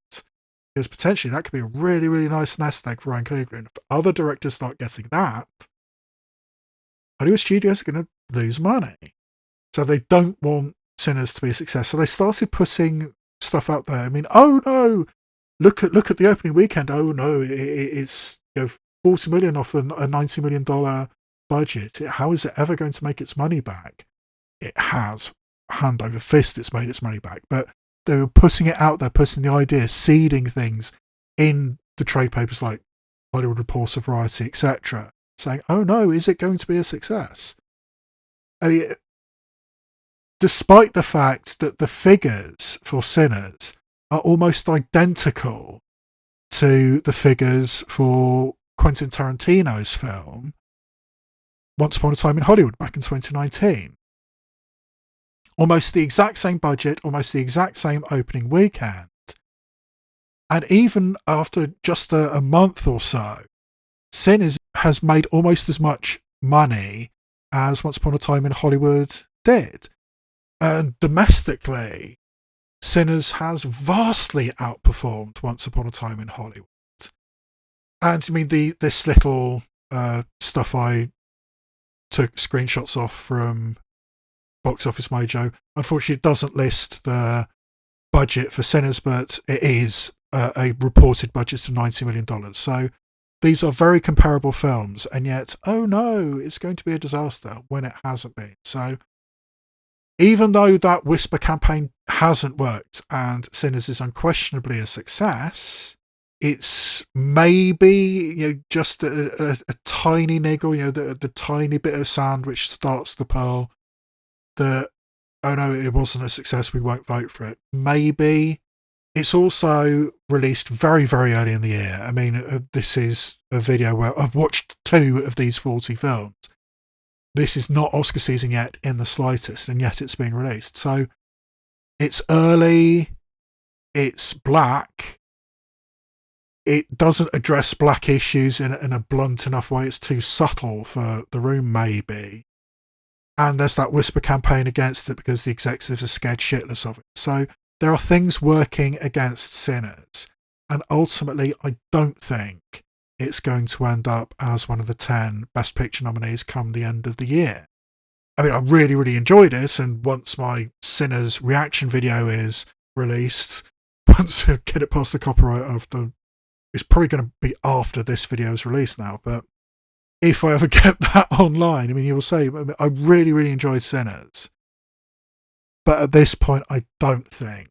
[SPEAKER 1] Because potentially that could be a really, really nice nest egg for Ryan Coogler. And if other directors start getting that, Hollywood studios are going to lose money. So they don't want Sinners to be a success. So they started putting stuff out there. I mean, oh no, look at the opening weekend. Oh no, it's $40 million off a $90 million budget. How is it ever going to make its money back? It has. Hand over fist, it's made its money back. But they were putting it out there, putting the idea, seeding things in the trade papers like Hollywood Reporter, Variety, etc., saying, oh no, is it going to be a success? I mean, despite the fact that the figures for Sinners are almost identical to the figures for Quentin Tarantino's film Once Upon a Time in Hollywood back in 2019. Almost the exact same budget, almost the exact same opening weekend. And even after just a month or so, Sinners has made almost as much money as Once Upon a Time in Hollywood did. And domestically, Sinners has vastly outperformed Once Upon a Time in Hollywood. And I mean, this little stuff I took screenshots off from Box Office Mojo, unfortunately it doesn't list the budget for Sinners, but it is a reported budget of $90 million. So these are very comparable films, and yet, oh no, it's going to be a disaster when it hasn't been. So even though that whisper campaign hasn't worked and Sinners is unquestionably a success, it's maybe just a tiny niggle, the tiny bit of sand which starts the pearl that, oh no, it wasn't a success, we won't vote for it. Maybe. It's also released very, very early in the year. I mean, this is a video where I've watched 2 of these 40 films. This is not Oscar season yet in the slightest, and yet it's being released. So it's early, it's black, it doesn't address black issues in a blunt enough way, it's too subtle for the room maybe. And there's that whisper campaign against it because the executives are scared shitless of it. So there are things working against Sinners, and ultimately I don't think it's going to end up as one of the 10 Best Picture nominees come the end of the year. I mean, I really, really enjoyed it, and once my Sinners reaction video is released, once I get it past the copyright after, it's probably going to be after this video is released now, but if I ever get that online, I mean, you will say, I really, really enjoyed Sinners. But at this point, I don't think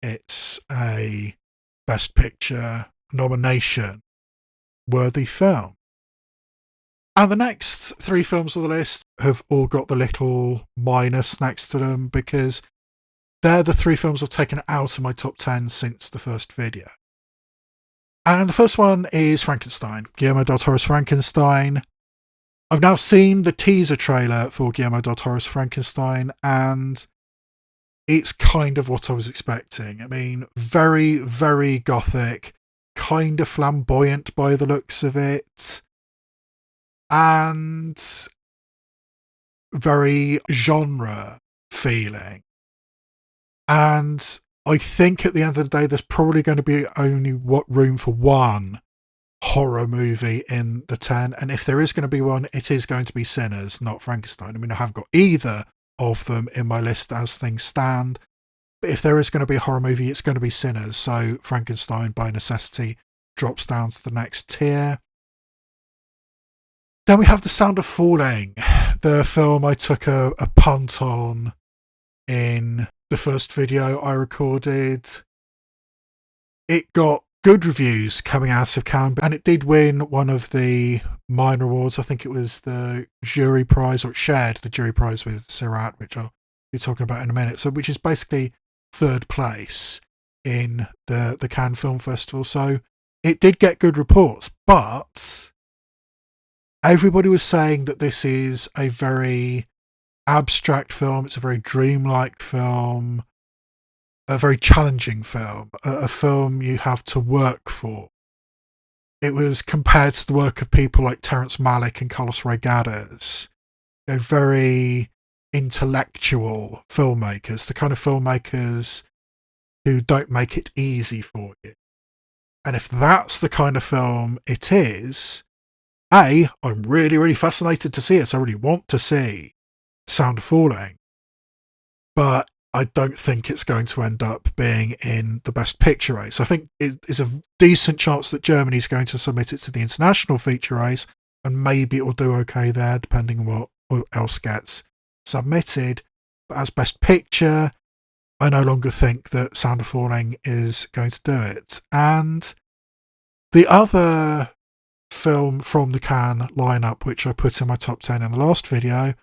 [SPEAKER 1] it's a Best Picture nomination worthy film. And the next 3 films on the list have all got the little minus next to them because they're the 3 films I've taken out of my top 10 since the first video. And the first one is Frankenstein, Guillermo del Toro's Frankenstein. I've now seen the teaser trailer for Guillermo del Toro's Frankenstein, and it's kind of what I was expecting. I mean, very, very gothic, kind of flamboyant by the looks of it, and very genre feeling. And I think at the end of the day, there's probably going to be only room for one horror movie in the 10. And if there is going to be one, it is going to be Sinners, not Frankenstein. I mean, I haven't got either of them in my list as things stand. But if there is going to be a horror movie, it's going to be Sinners. So Frankenstein, by necessity, drops down to the next tier. Then we have The Sound of Falling, the film I took a punt on in the first video I recorded. It got good reviews coming out of Cannes, and it did win one of the minor awards. I think it was the jury prize, or it shared the jury prize with Sirat, which I'll be talking about in a minute. So, which is basically 3rd place in the Cannes Film Festival. So it did get good reports, but everybody was saying that this is a very abstract film. It's a very dreamlike film, a very challenging film, a film you have to work for. It was compared to the work of people like Terrence Malick and Carlos Regadas, very intellectual filmmakers, the kind of filmmakers who don't make it easy for you. And if that's the kind of film it is, I'm really, really fascinated to see it. I really want to see Sound of Falling. But I don't think it's going to end up being in the Best Picture race. I think it is a decent chance that Germany's going to submit it to the international feature race, and maybe it will do okay there, depending on what else gets submitted. But as Best Picture, I no longer think that Sound of Falling is going to do it. And the other film from the Cannes lineup, which I put in my top 10 in the last video,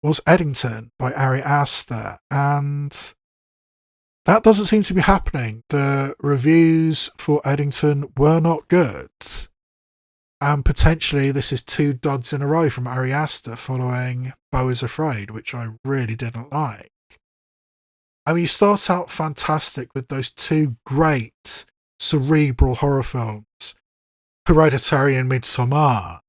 [SPEAKER 1] was Eddington by Ari Aster, and that doesn't seem to be happening. The reviews for Eddington were not good, and potentially this is 2 duds in a row from Ari Aster following Beau is Afraid, which I really didn't like. I mean, you start out fantastic with those 2 great cerebral horror films, Hereditary and Midsommar.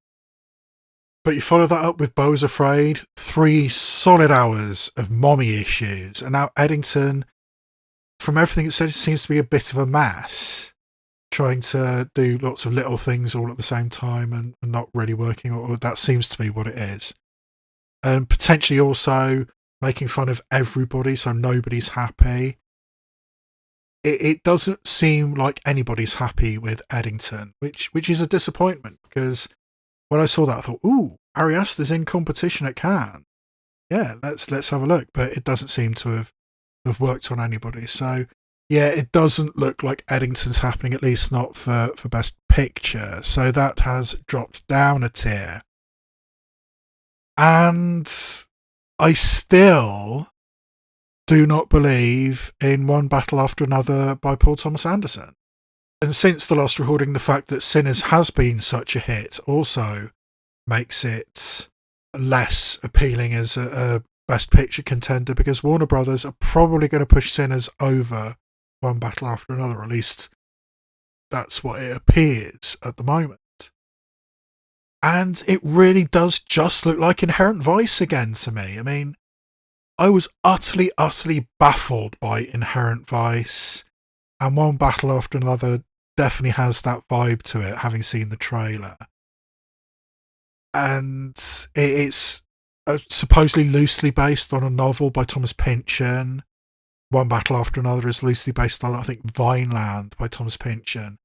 [SPEAKER 1] But you follow that up with Beau is Afraid, 3 solid hours of mommy issues, and now Eddington, from everything it said, it seems to be a bit of a mess, trying to do lots of little things all at the same time and not really working, or that seems to be what it is. And potentially also making fun of everybody, so nobody's happy. It doesn't seem like anybody's happy with Eddington, which is a disappointment, because when I saw that, I thought, ooh, Ari Aster's in competition at Cannes. Yeah, let's have a look. But it doesn't seem to have worked on anybody. So, yeah, it doesn't look like Eddington's happening, at least not for Best Picture. So that has dropped down a tier. And I still do not believe in One Battle After Another by Paul Thomas Anderson. And since the last recording, the fact that Sinners has been such a hit also makes it less appealing as a Best Picture contender, because Warner Brothers are probably going to push Sinners over One Battle After Another. At least that's what it appears at the moment. And it really does just look like Inherent Vice again to me. I mean, I was utterly, utterly baffled by Inherent Vice, and One Battle After Another definitely has that vibe to it, having seen the trailer. And it's supposedly loosely based on a novel by Thomas Pynchon. One Battle After Another is loosely based on, I think, Vineland by Thomas Pynchon,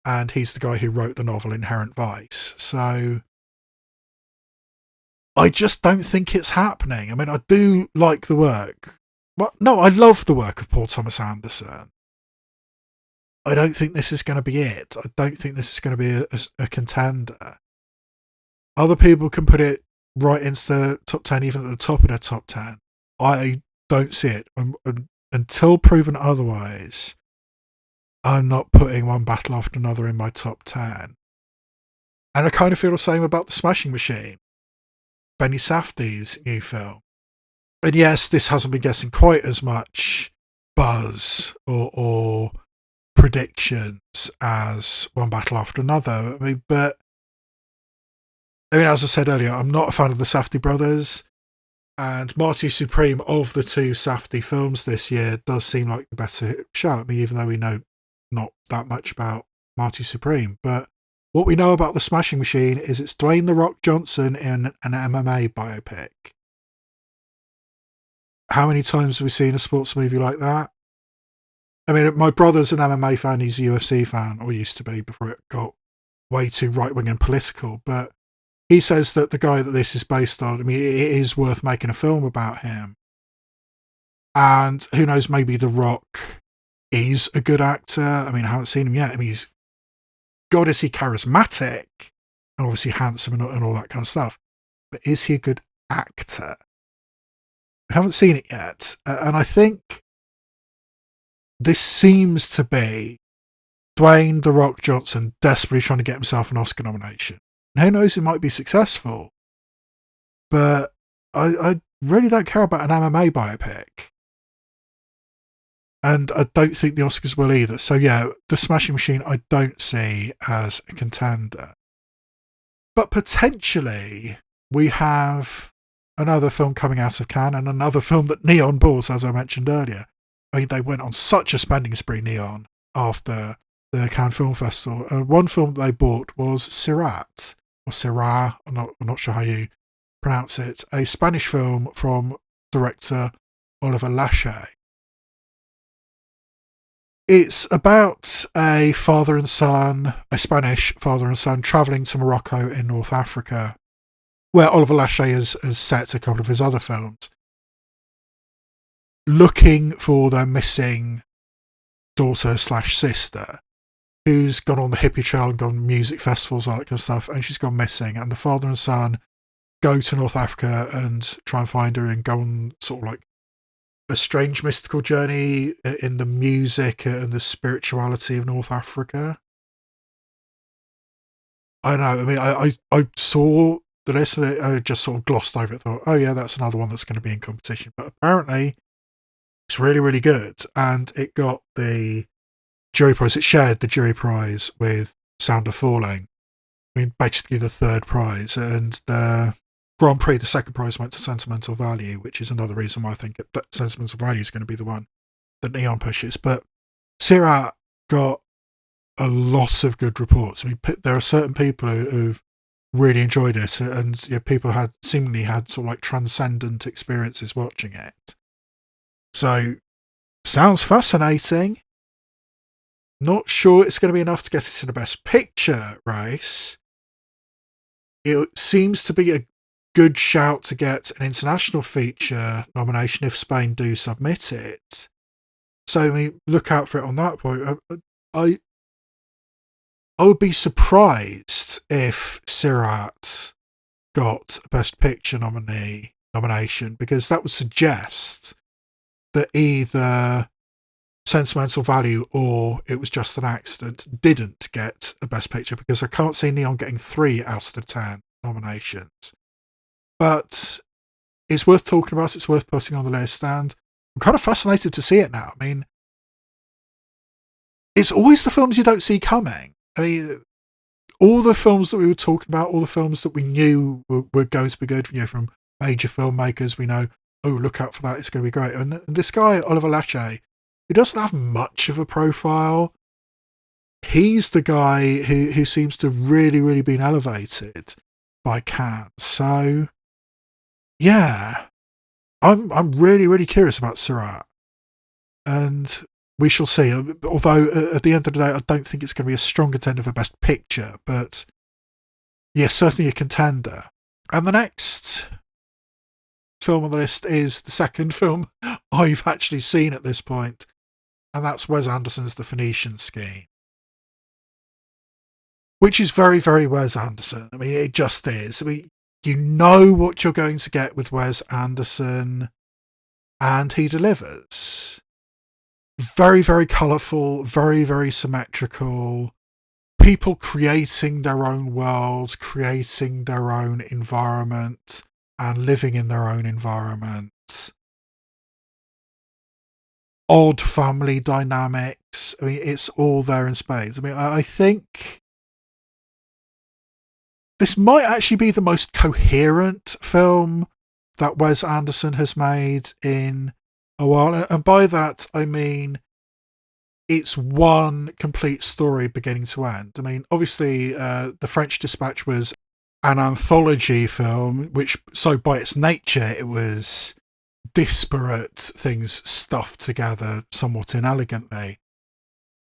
[SPEAKER 1] and he's the guy who wrote the novel Inherent Vice. So I just don't think it's happening. I mean, I do like the work. Well, no, I love the work of Paul Thomas Anderson. I don't think this is going to be it. I don't think this is going to be a contender. Other people can put it right into the top 10, even at the top of their top 10. I don't see it. Until proven otherwise, I'm not putting One Battle After Another in my top 10. And I kind of feel the same about The Smashing Machine, Benny Safdie's new film. And yes, this hasn't been getting quite as much buzz or predictions as One Battle After Another. But as I said earlier, I'm not a fan of the Safdie brothers, and Marty Supreme, of the 2 Safdie films this year, does seem like the better show. I mean, even though we know not that much about Marty Supreme, but what we know about The Smashing Machine is it's Dwayne "The Rock" Johnson in an MMA biopic. How many times have we seen a sports movie like that? I mean, my brother's an MMA fan, he's a UFC fan, or used to be before it got way too right-wing and political, but he says that the guy that this is based on, I mean, it is worth making a film about him. And who knows, maybe The Rock is a good actor. I mean, I haven't seen him yet. I mean, he's, God, is he charismatic and obviously handsome and all that kind of stuff. But is he a good actor? I haven't seen it yet. And I think this seems to be Dwayne "The Rock" Johnson desperately trying to get himself an Oscar nomination. who knows, it might be successful. But I really don't care about an MMA biopic. And I don't think the Oscars will either. So yeah, The Smashing Machine I don't see as a contender. But potentially we have another film coming out of Cannes and another film that Neon bought, as I mentioned earlier. I mean, they went on such a spending spree, Neon, after the Cannes Film Festival. And one film that they bought was Sirat, or Syrah, I'm not sure how you pronounce it, a Spanish film from director Oliver Lache. It's about a father and son, a Spanish father and son, travelling to Morocco in North Africa, where Oliver Lache has set a couple of his other films, looking for their missing daughter/sister, who's gone on the hippie trail and gone to music festivals, all that kind of stuff, and she's gone missing. And the father and son go to North Africa and try and find her and go on sort of like a strange mystical journey in the music and the spirituality of North Africa. I know, I mean, I saw the list and I just sort of glossed over it, thought, oh yeah, that's another one that's going to be in competition. But apparently it's really, really good. And it got the jury prize. It shared the jury prize with Sound of Falling. I mean, basically the third prize. And the Grand Prix, the second prize, went to Sentimental Value, which is another reason why I think that Sentimental Value is going to be the one that Neon pushes. But Sirat got a lot of good reports. I mean, there are certain people who've really enjoyed it, and people had seemingly had sort of like transcendent experiences watching it. So, sounds fascinating. Not sure it's going to be enough to get it in the Best Picture race. It seems to be a good shout to get an international feature nomination if Spain do submit it. So, I mean, look out for it on that point. I would be surprised if Sirat got a Best Picture nomination, because that would suggest that either Sentimental Value or It Was Just an Accident didn't get a Best Picture, because I can't see Neon getting 3 out of the 10 nominations. But it's worth talking about, it's worth putting on the list, and I'm kind of fascinated to see it now. I mean, it's always the films you don't see coming. I mean, all the films that we were talking about, all the films that we knew were going to be good, from major filmmakers, we know, oh, look out for that, it's going to be great. And this guy, Oliver Lache, who doesn't have much of a profile, he's the guy who seems to really, really been elevated by Cannes. So, yeah, I'm really, really curious about Sirat. And we shall see. Although, at the end of the day, I don't think it's going to be a strong contender for Best Picture. But, yeah, certainly a contender. And the next film on the list is the second film I've actually seen at this point. And that's Wes Anderson's The Phoenician Scheme. Which is very, very Wes Anderson. I mean, it just is. I mean, you know what you're going to get with Wes Anderson, and he delivers. Very, very colourful, very, very symmetrical. People creating their own world, creating their own environment, and living in their own environment. Odd family dynamics. I mean, it's all there in spades. I mean, I think this might actually be the most coherent film that Wes Anderson has made in a while. And by that, I mean, it's one complete story beginning to end. I mean, obviously, The French Dispatch was an anthology film, which, so by its nature, it was disparate things stuffed together somewhat inelegantly.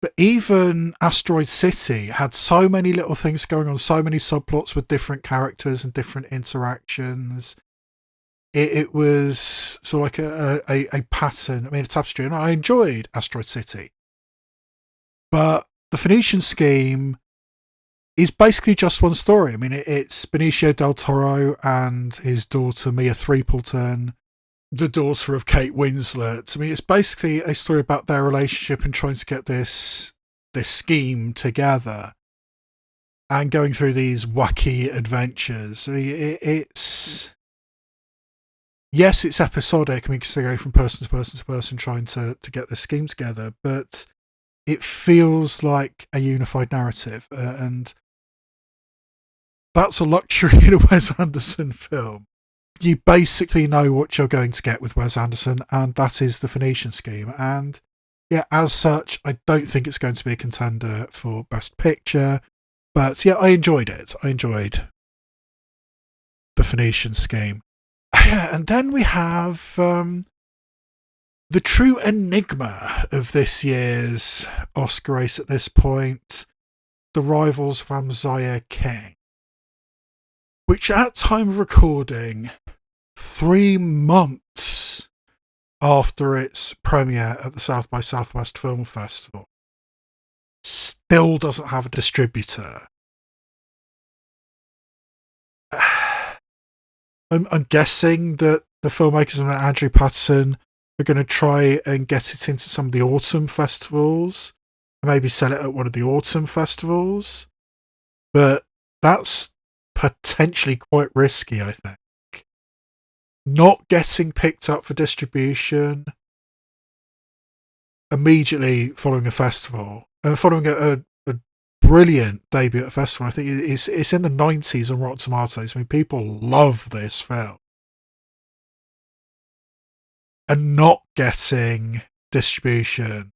[SPEAKER 1] But even Asteroid City had so many little things going on, so many subplots with different characters and different interactions. It was sort of like a pattern. I mean, a tapestry, and I enjoyed Asteroid City. But The Phoenician Scheme is basically just one story. I mean, it's Benicio del Toro and his daughter Mia Threepleton, the daughter of Kate Winslet. I mean, it's basically a story about their relationship and trying to get this scheme together. and going through these wacky adventures. I mean, it's yes, it's episodic. I mean, because they go from person to person to person trying to get the scheme together, but it feels like a unified narrative, and that's a luxury in a Wes Anderson film. You basically know what you're going to get with Wes Anderson, and that is the Phoenician Scheme. And yeah, as such, I don't think it's going to be a contender for Best Picture. But yeah, I enjoyed it. I enjoyed the Phoenician Scheme. And then we have the true enigma of this year's Oscar race at this point, The Rivals of Amaziah King, which at time of recording, 3 months after its premiere at the South by Southwest Film Festival, still doesn't have a distributor. I'm guessing that the filmmakers and Andrew Patterson are going to try and get it into some of the autumn festivals, and maybe sell it at one of the autumn festivals. But that's potentially quite risky, I think. Not getting picked up for distribution immediately following a festival, and following a brilliant debut at a festival. I think it's in the 90s on Rotten Tomatoes. I mean, people love this film. And not getting distribution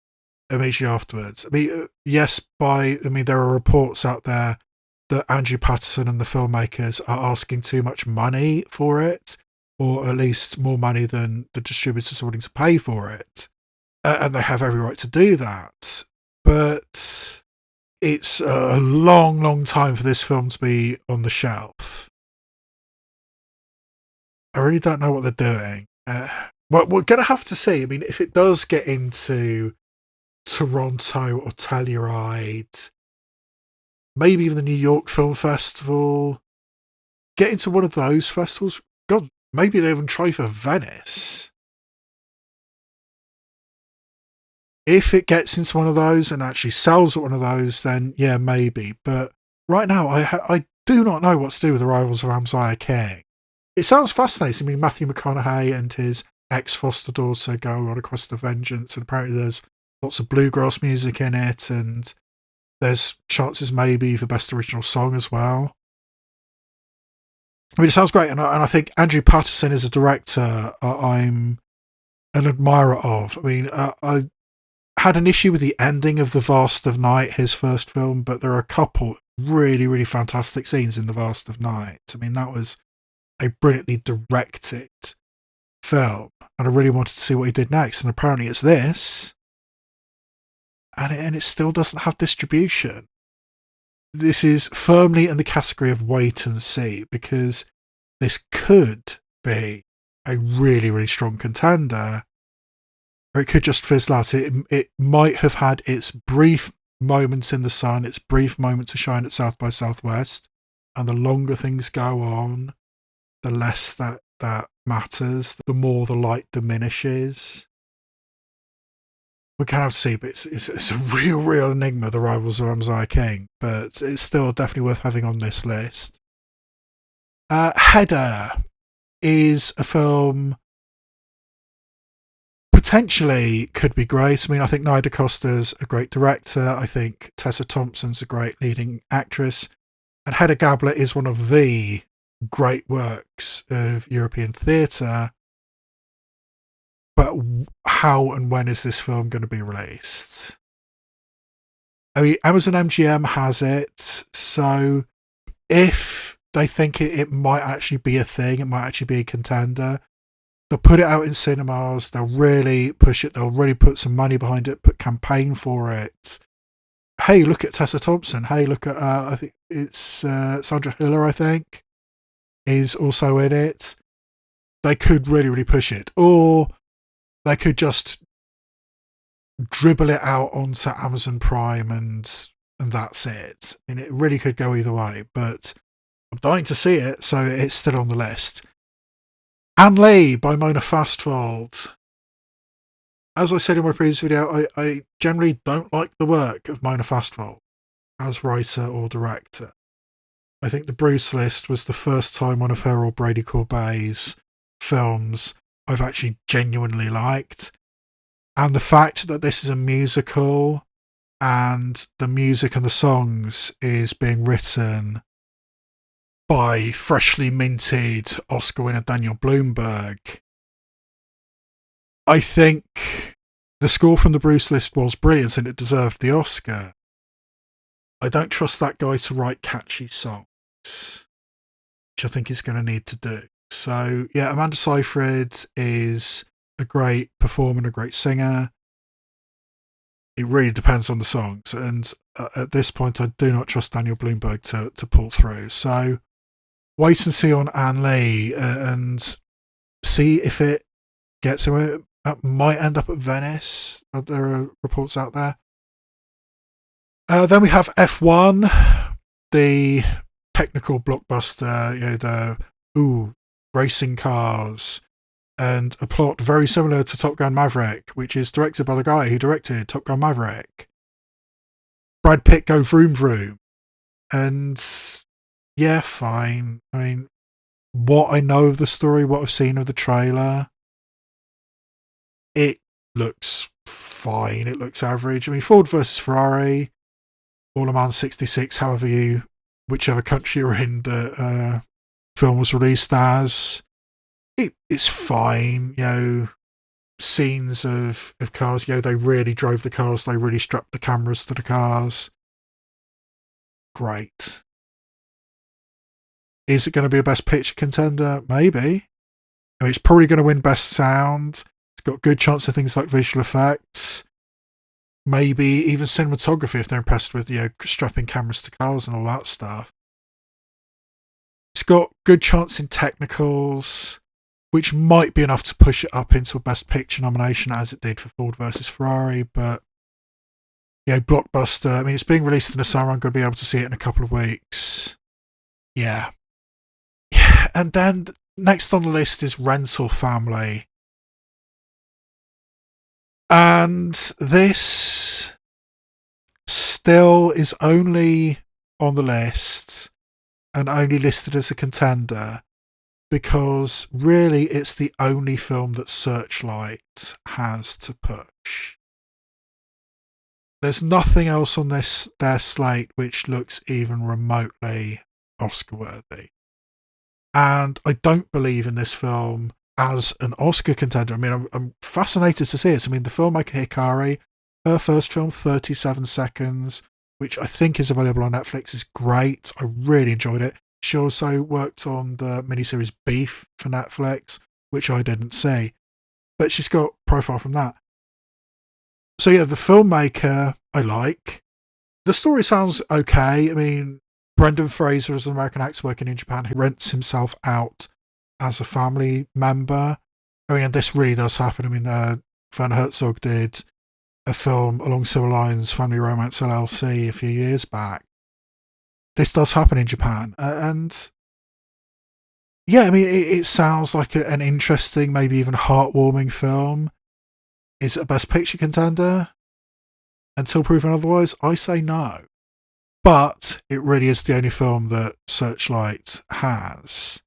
[SPEAKER 1] immediately afterwards. I mean, yes, there are reports out there that Andrew Patterson and the filmmakers are asking too much money for it, or at least more money than the distributors are willing to pay for it. And they have every right to do that. But it's a long, long time for this film to be on the shelf. I really don't know what they're doing. Well, we're going to have to see. I mean, if it does get into Toronto or Telluride, maybe even the New York Film Festival, get into one of those festivals, God, maybe they even try for Venice. If it gets into one of those and actually sells at one of those, then yeah, maybe. But right now, I do not know what to do with The Rivals of Amaziah King. It sounds fascinating. I mean, Matthew McConaughey and his ex-foster daughter go on a quest of vengeance, and apparently there's lots of bluegrass music in it, and there's chances maybe for Best Original Song as well. I mean, it sounds great, and I think Andrew Patterson is a director I'm an admirer of. I mean, I had an issue with the ending of The Vast of Night, his first film, but there are a couple really, really fantastic scenes in The Vast of Night. I mean, that was a brilliantly directed film, and I really wanted to see what he did next, and apparently it's this, and it still doesn't have distribution. This is firmly in the category of wait and see, because this could be a really, really strong contender, or it could just fizzle out. It might have had its brief moments in the sun, its brief moment to shine at South by Southwest, and the longer things go on, the less that matters, the more the light diminishes. We can have to see, but it's a real enigma, The Rivals of Amaziah King, but it's still definitely worth having on this list. Header is a film potentially could be great. I mean, I think Nia DaCosta's a great director. I think Tessa Thompson's a great leading actress. And Hedda Gabler is one of the great works of European theatre. But how and when is this film going to be released? I mean, Amazon MGM has it, so if they think it might actually be a thing, it might actually be a contender, they'll put it out in cinemas, they'll really push it, they'll really put some money behind it, put campaign for it. Hey, look at Tessa Thompson. Hey, look at, I think it's Sandra Hüller, I think, is also in it. They could really push it. Or they could just dribble it out onto Amazon Prime and that's it. I mean, it really could go either way, but I'm dying to see it, so it's still on the list. Anne Lee by Mona Fastvold. As I said in my previous video, I generally don't like the work of Mona Fastvold as writer or director. I think The Bruce List was the first time one of her or Brady Corbet's films I've actually genuinely liked. And the fact that this is a musical and the music and the songs is being written by freshly minted Oscar winner Daniel Bloomberg. I think the score from The Bruce List was brilliant and it deserved the Oscar. I don't trust that guy to write catchy songs, which I think he's going to need to do. So, yeah, Amanda Seyfried is a great performer and a great singer. It really depends on the songs. And at this point, I do not trust Daniel Bloomberg to pull through. So, wait and see on Anne Lee and see if it gets away. It might end up at Venice. There are reports out there. Then we have F1, the technical blockbuster, the racing cars, and a plot very similar to Top Gun Maverick, which is directed by the guy who directed Top Gun Maverick. Brad Pitt go vroom vroom. And yeah, fine. I mean, what I know of the story, what I've seen of the trailer, it looks fine. It looks average. I mean, Ford versus Ferrari, All Le Mans 66, whichever country you're in, the film was released as, it's fine. Scenes of cars, they really drove the cars, they really strapped the cameras to the cars. Great. Is it going to be a Best Picture contender? Maybe. I mean, it's probably going to win Best Sound. It's got a good chance of things like visual effects. Maybe even cinematography if they're impressed with, strapping cameras to cars and all that stuff. It's got good chance in technicals, which might be enough to push it up into a Best Picture nomination as it did for Ford versus Ferrari. But, blockbuster. I mean, it's being released in the summer. I'm going to be able to see it in a couple of weeks. Yeah. And then next on the list is Rental Family. And this still is only on the list and only listed as a contender because really it's the only film that Searchlight has to push. There's nothing else on their slate which looks even remotely Oscar worthy. And I don't believe in this film as an Oscar contender. I mean, I'm fascinated to see it. I mean, the filmmaker Hikari, her first film, 37 Seconds, which I think is available on Netflix, is great. I really enjoyed it. She also worked on the miniseries Beef for Netflix, which I didn't see. But she's got profile from that. So yeah, the filmmaker I like. The story sounds okay. I mean, Brendan Fraser is an American actor working in Japan who rents himself out as a family member. I mean, and this really does happen. I mean, Werner Herzog did a film along similar lines, Family Romance LLC, a few years back. This does happen in Japan. And yeah, I mean, it sounds like an interesting, maybe even heartwarming film. Is it a Best Picture contender? Until proven otherwise, I say no. But it really is the only film that Searchlight has.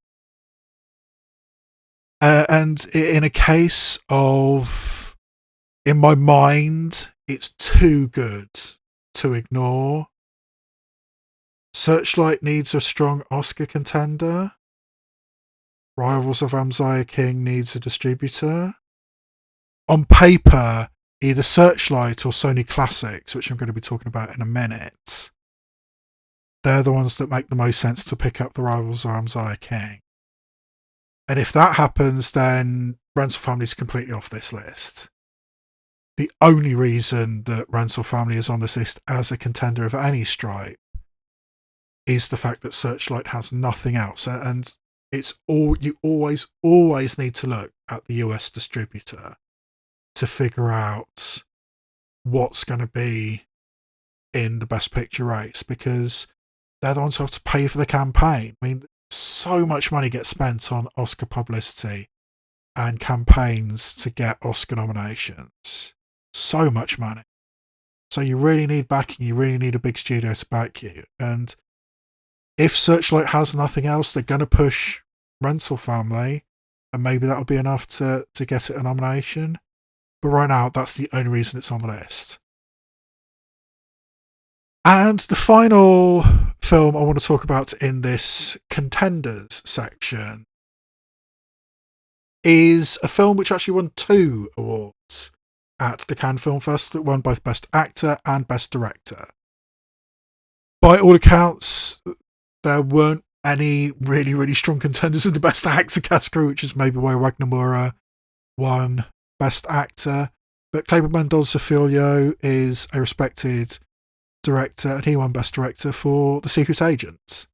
[SPEAKER 1] And in a case of, in my mind, it's too good to ignore. Searchlight needs a strong Oscar contender. Rivals of Amziah King needs a distributor. On paper, either Searchlight or Sony Classics, which I'm going to be talking about in a minute, they're the ones that make the most sense to pick up the Rivals of Amziah King. And if that happens, then Rental Family is completely off this list. The only reason that Rental Family is on this list as a contender of any stripe is the fact that Searchlight has nothing else. And it's all, you always need to look at the US distributor to figure out what's going to be in the Best Picture race, because they're the ones who have to pay for the campaign. I mean, so much money gets spent on Oscar publicity and campaigns to get Oscar nominations. So much money. So you really need backing. You really need a big studio to back you. And if Searchlight has nothing else, they're going to push Rental Family, and maybe that'll be enough to get it a nomination. But right now, that's the only reason it's on the list. And the final film I want to talk about in this Contenders section is a film which actually won 2 awards at the Cannes Film Festival. It won both Best Actor and Best Director. By all accounts, there weren't any really, really strong contenders in the Best Actor category, which is maybe why Wagnamura won Best Actor. But Kleber Mendonça Filho is a respected director, and he won Best Director for The Secret Agent.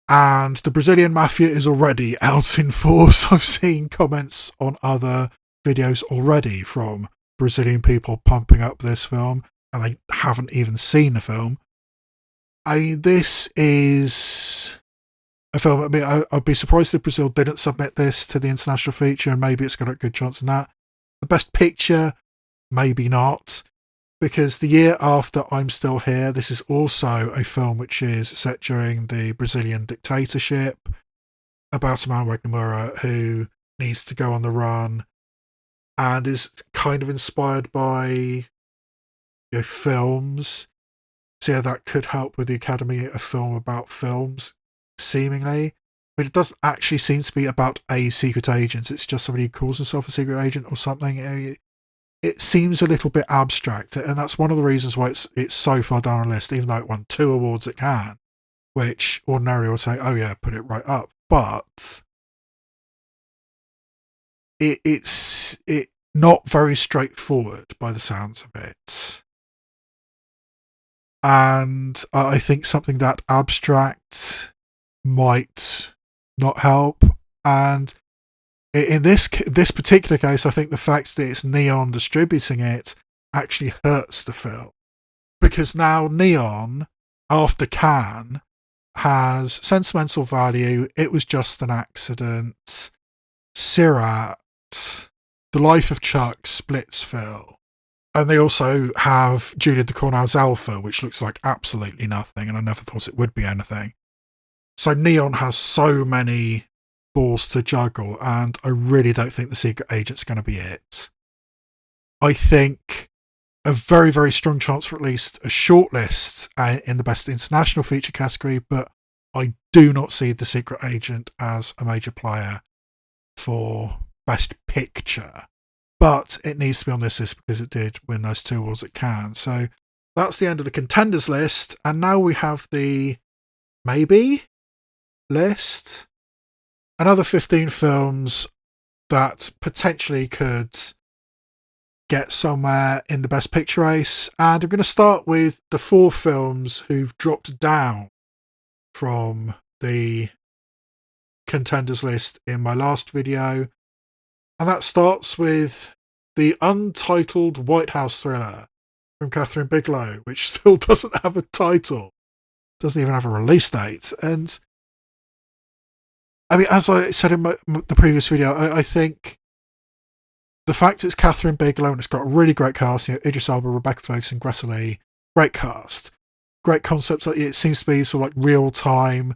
[SPEAKER 1] And the Brazilian Mafia is already out in force. I've seen comments on other videos already from Brazilian people pumping up this film, and they haven't even seen the film. This is a film. I'd be surprised if Brazil didn't submit this to the international feature, and maybe it's got a good chance in that. The Best Picture, maybe not, because the year after I'm Still Here, this is also a film which is set during the Brazilian dictatorship, about a man, Wagnamura, who needs to go on the run, and is kind of inspired by films. So yeah, that could help with the Academy, a film about films, seemingly. But it doesn't actually seem to be about a secret agent. It's just somebody who calls himself a secret agent or something. It seems a little bit abstract, and that's one of the reasons why it's so far down the list, even though it won 2 awards at Cannes, which ordinarily would say, oh yeah, put it right up. But it's not very straightforward by the sounds of it. And I think something that abstract might not help. And in this particular case, I think the fact that it's Neon distributing it actually hurts the film. Because now Neon, after Cannes, has sentimental value. It Was Just an Accident, Sirat, The Life of Chuck, Splitsville. And they also have Julia Ducournau's Alpha, which looks like absolutely nothing, and I never thought it would be anything. So Neon has so many balls to juggle, and I really don't think The Secret Agent's going to be it. I think a very, very strong chance for at least a shortlist in the Best International Feature category, but I do not see The Secret Agent as a major player for Best Picture. But it needs to be on this list because it did win those 2 awards at Cannes. So that's the end of the contenders list. And now we have the maybe list. Another 15 films that potentially could get somewhere in the Best Picture race. And I'm going to start with the 4 films who've dropped down from the contenders list in my last video. And that starts with the untitled White House thriller from Catherine Bigelow, which still doesn't have a title, doesn't even have a release date. And I mean, as I said in the previous video, I think the fact it's Catherine Bigelow and it's got a really great cast, Idris Elba, Rebecca Ferguson, Greta Lee, great cast, great concepts. It seems to be sort of like real time.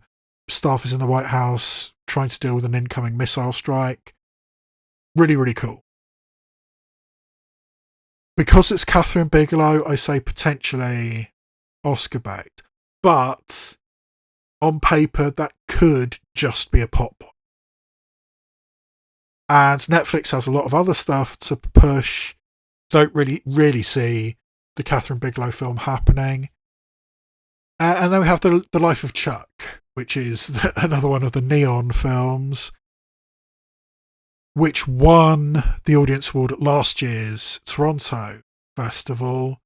[SPEAKER 1] Staff is in the White House trying to deal with an incoming missile strike. Really, really cool. Because it's Catherine Bigelow, I say potentially Oscar bait. But on paper, that could just be a pop. And Netflix has a lot of other stuff to push. Don't really see the Catherine Bigelow film happening. And then we have the Life of Chuck, which is another one of the Neon films, which won the Audience Award at last year's Toronto Festival.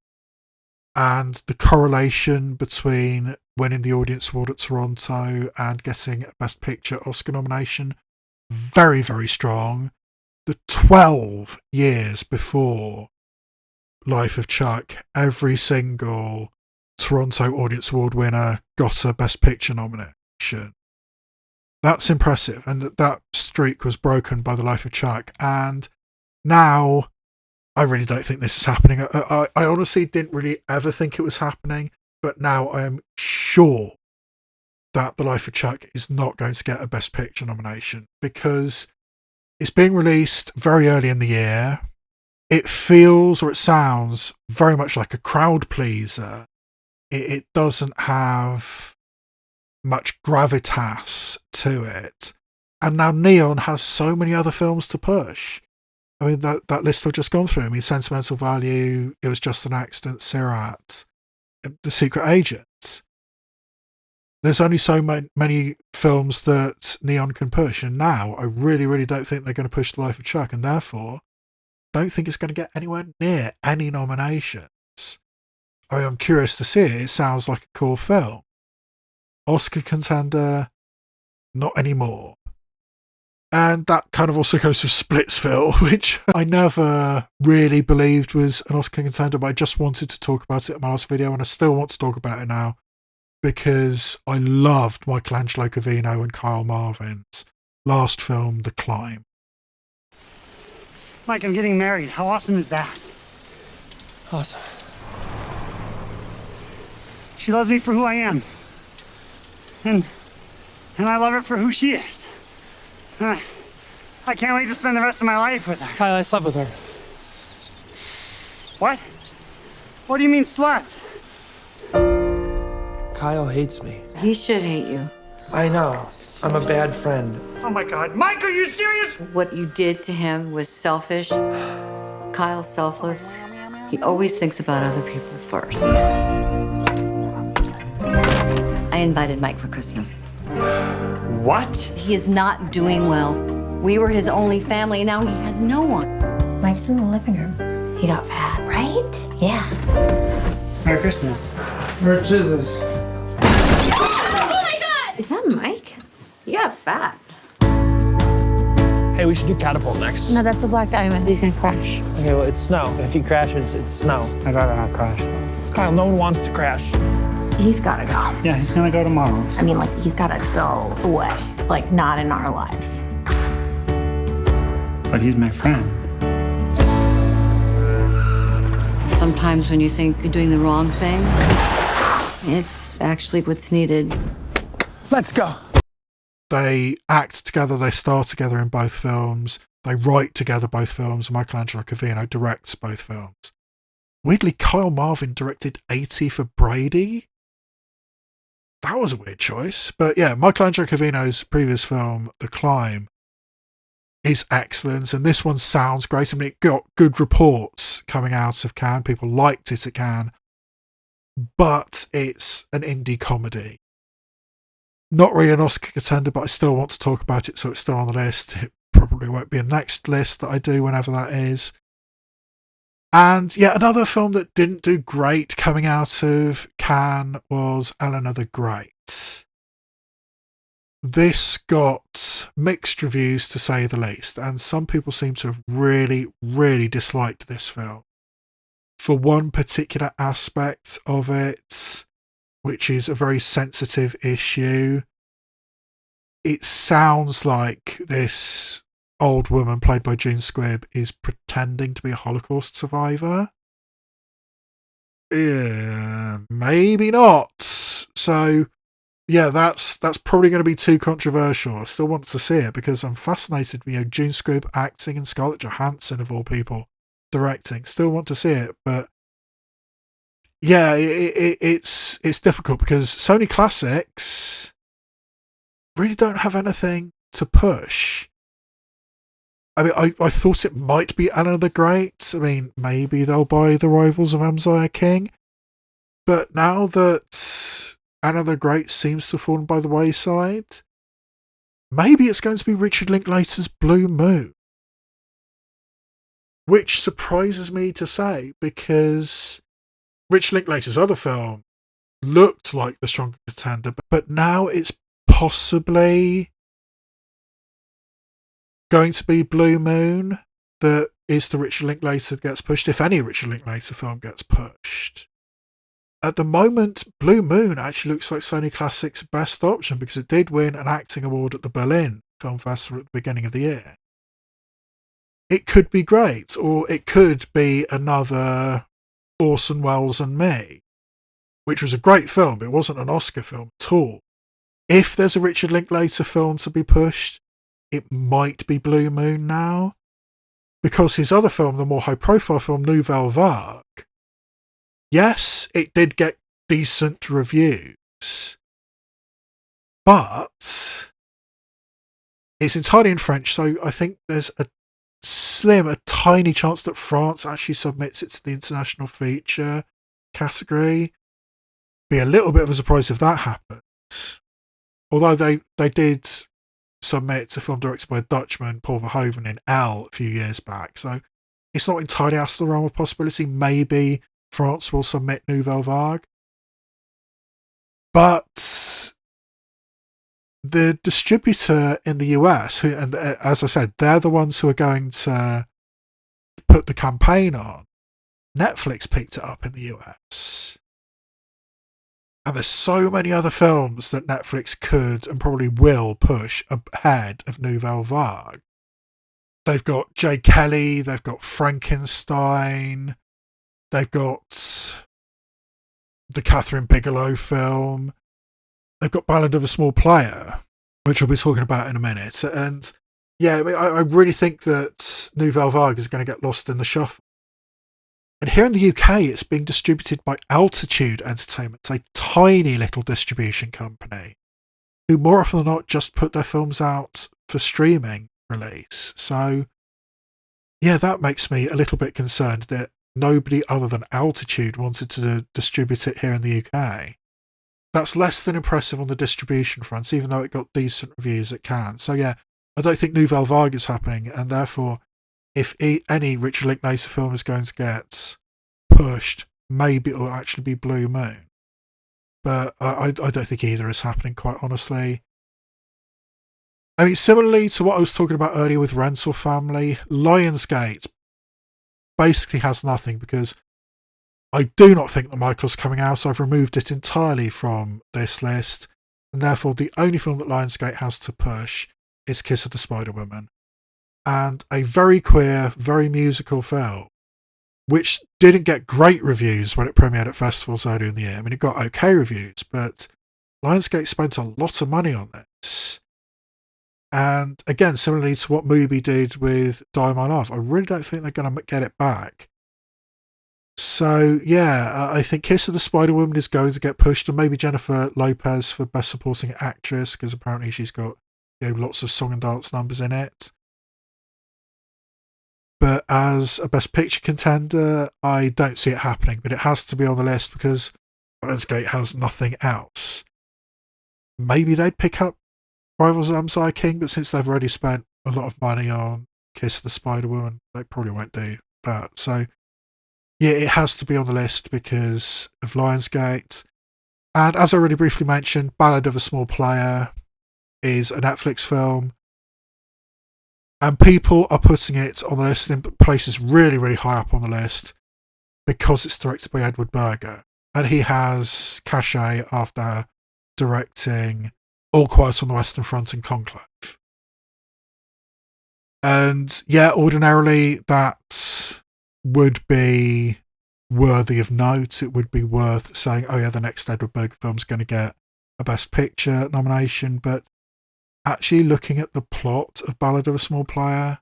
[SPEAKER 1] And the correlation between winning the Audience Award at Toronto and getting a Best Picture Oscar nomination, very, very strong. The 12 years before Life of Chuck, every single Toronto Audience Award winner got a Best Picture nomination. That's impressive, and that streak was broken by The Life of Chuck. And now, I really don't think this is happening. I honestly didn't really ever think it was happening, but now I am sure that The Life of Chuck is not going to get a Best Picture nomination because it's being released very early in the year. It feels or it sounds very much like a crowd pleaser. It doesn't have much gravitas to it. And now Neon has so many other films to push. I mean, that list I've just gone through. I mean, Sentimental Value, It Was Just an Accident, Sirat, The Secret Agent. There's only so many films that Neon can push. And now I really, really don't think they're going to push The Life of Chuck. And therefore, don't think it's going to get anywhere near any nominations. I mean, I'm curious to see it. It sounds like a cool film. Oscar contender, not anymore. And that kind of also goes to Splitsville, which I never really believed was an Oscar contender, but I just wanted to talk about it in my last video, and I still want to talk about it now because I loved Michelangelo Covino and Kyle Marvin's last film, The Climb.
[SPEAKER 7] Mike, I'm getting married. How awesome is that?
[SPEAKER 4] Awesome.
[SPEAKER 7] She loves me for who I am. And I love her for who she is. I can't wait to spend the rest of my life with her.
[SPEAKER 4] Kyle, I slept with her.
[SPEAKER 7] What? What do you mean slept?
[SPEAKER 4] Kyle hates me.
[SPEAKER 5] He should hate you.
[SPEAKER 4] I know. I'm a bad friend.
[SPEAKER 7] Oh my God. Mike, are you serious?
[SPEAKER 5] What you did to him was selfish. Kyle's selfless. He always thinks about other people first. I invited Mike for Christmas.
[SPEAKER 7] What?
[SPEAKER 5] He is not doing well. We were his only family, and now he has no one.
[SPEAKER 3] Mike's in the living room. He got fat, right? Yeah.
[SPEAKER 7] Merry Christmas.
[SPEAKER 4] Merry Jesus.
[SPEAKER 5] Is that Mike? You got fat.
[SPEAKER 4] Hey, we should do catapult next.
[SPEAKER 3] No, that's a black diamond. He's gonna crash.
[SPEAKER 4] Okay, well, it's snow. If he crashes, it's snow.
[SPEAKER 7] I'd rather not crash though.
[SPEAKER 4] Kyle, no one wants to crash.
[SPEAKER 3] He's gotta go.
[SPEAKER 7] Yeah, he's gonna go tomorrow.
[SPEAKER 3] I mean, like, he's gotta go away. Like, not in our lives.
[SPEAKER 7] But he's my friend.
[SPEAKER 5] Sometimes when you think you're doing the wrong thing, it's actually what's needed.
[SPEAKER 4] Let's go.
[SPEAKER 1] They act together, they star together in both films, they write together both films. Michelangelo Covino directs both films. Weirdly, Kyle Marvin directed 80 for Brady. That was a weird choice. But yeah, Michelangelo Covino's previous film, The Climb, is excellent. And this one sounds great. I mean, it got good reports coming out of Cannes. People liked it at Cannes. But it's an indie comedy. Not really an Oscar contender, but I still want to talk about it, so it's still on the list. It probably won't be a next list that I do whenever that is. And yeah, another film that didn't do great coming out of Cannes was Eleanor the Great. This got mixed reviews, to say the least, and some people seem to have really, really disliked this film for one particular aspect of it, which is a very sensitive issue. It sounds like this old woman, played by June Squibb, is pretending to be a Holocaust survivor. Yeah, maybe not. So, yeah, that's probably going to be too controversial. I still want to see it because I'm fascinated. June Squibb acting and Scarlett Johansson, of all people, directing. Still want to see it, but yeah, it's difficult because Sony Classics really don't have anything to push. I mean, I thought it might be Eleanor the Great. I mean, maybe they'll buy The Rivals of Amaziah King. But now that Eleanor the Great seems to have fallen by the wayside, maybe it's going to be Richard Linklater's Blue Moon. Which surprises me to say, because Richard Linklater's other film looked like the stronger contender, but now it's possibly going to be Blue Moon that is the Richard Linklater that gets pushed, if any Richard Linklater film gets pushed. At the moment, Blue Moon actually looks like Sony Classics' best option because it did win an acting award at the Berlin Film Festival at the beginning of the year. It could be great, or it could be another Orson Welles and Me, which was a great film, but it wasn't an Oscar film at all. if there's a Richard Linklater film to be pushed, it might be Blue Moon now. Because his other film, the more high-profile film, Nouvelle Vague, yes, it did get decent reviews, but it's entirely in French, so I think there's a tiny chance that France actually submits it to the international feature category. Be a little bit of a surprise if that happens. Although they did submit a film directed by a Dutchman, Paul Verhoeven, in L a few years back, so it's not entirely out of the realm of possibility. Maybe France will submit Nouvelle Vague. But the distributor in the US, who, and as I said, they're the ones who are going to put the campaign on, Netflix picked it up in the US. And there's so many other films that Netflix could and probably will push ahead of Nouvelle Vague. They've got J. Kelly, they've got Frankenstein, they've got the Catherine Bigelow film, they've got Ballad of a Small Player, which we'll be talking about in a minute. And yeah, I really think that Nouvelle Vague is going to get lost in the shuffle. And here in the UK, it's being distributed by Altitude Entertainment, a tiny little distribution company, who more often than not just put their films out for streaming release. So, yeah, that makes me a little bit concerned that nobody other than Altitude wanted to distribute it here in the UK. That's less than impressive on the distribution front, even though it got decent reviews at Cannes. So, yeah, I don't think Nouvelle Vague is happening, and therefore, if any Richard Linklater film is going to get pushed, maybe it will actually be Blue Moon. But I don't think either is happening, quite honestly. I mean, similarly to what I was talking about earlier with Rental Family, Lionsgate basically has nothing, because I do not think that Michael's coming out. I've removed it entirely from this list, and therefore the only film that Lionsgate has to push is Kiss of the Spider-Woman. And a very queer, very musical film, which didn't get great reviews when it premiered at festivals earlier in the year. I mean, it got okay reviews, but Lionsgate spent a lot of money on this. And again, similarly to what Mubi did with Die My Love, I really don't think they're going to get it back. So, yeah, I think Kiss of the Spider-Woman is going to get pushed, and maybe Jennifer Lopez for Best Supporting Actress, because apparently she's got lots of song and dance numbers in it. But as a Best Picture contender, I don't see it happening, but it has to be on the list because Lionsgate has nothing else. Maybe they'd pick up Rivals of Amzai King, but since they've already spent a lot of money on Kiss of the Spider-Woman, they probably won't do that. So, yeah, it has to be on the list because of Lionsgate. And as I already briefly mentioned, Ballad of a Small Player is a Netflix film. And people are putting it on the list in places really, really high up on the list because it's directed by Edward Berger. And he has cachet after directing All Quiet on the Western Front and Conclave. And yeah, ordinarily that would be worthy of note. It would be worth saying, oh yeah, the next Edward Berger film's going to get a Best Picture nomination. But actually looking at the plot of Ballad of a Small Player,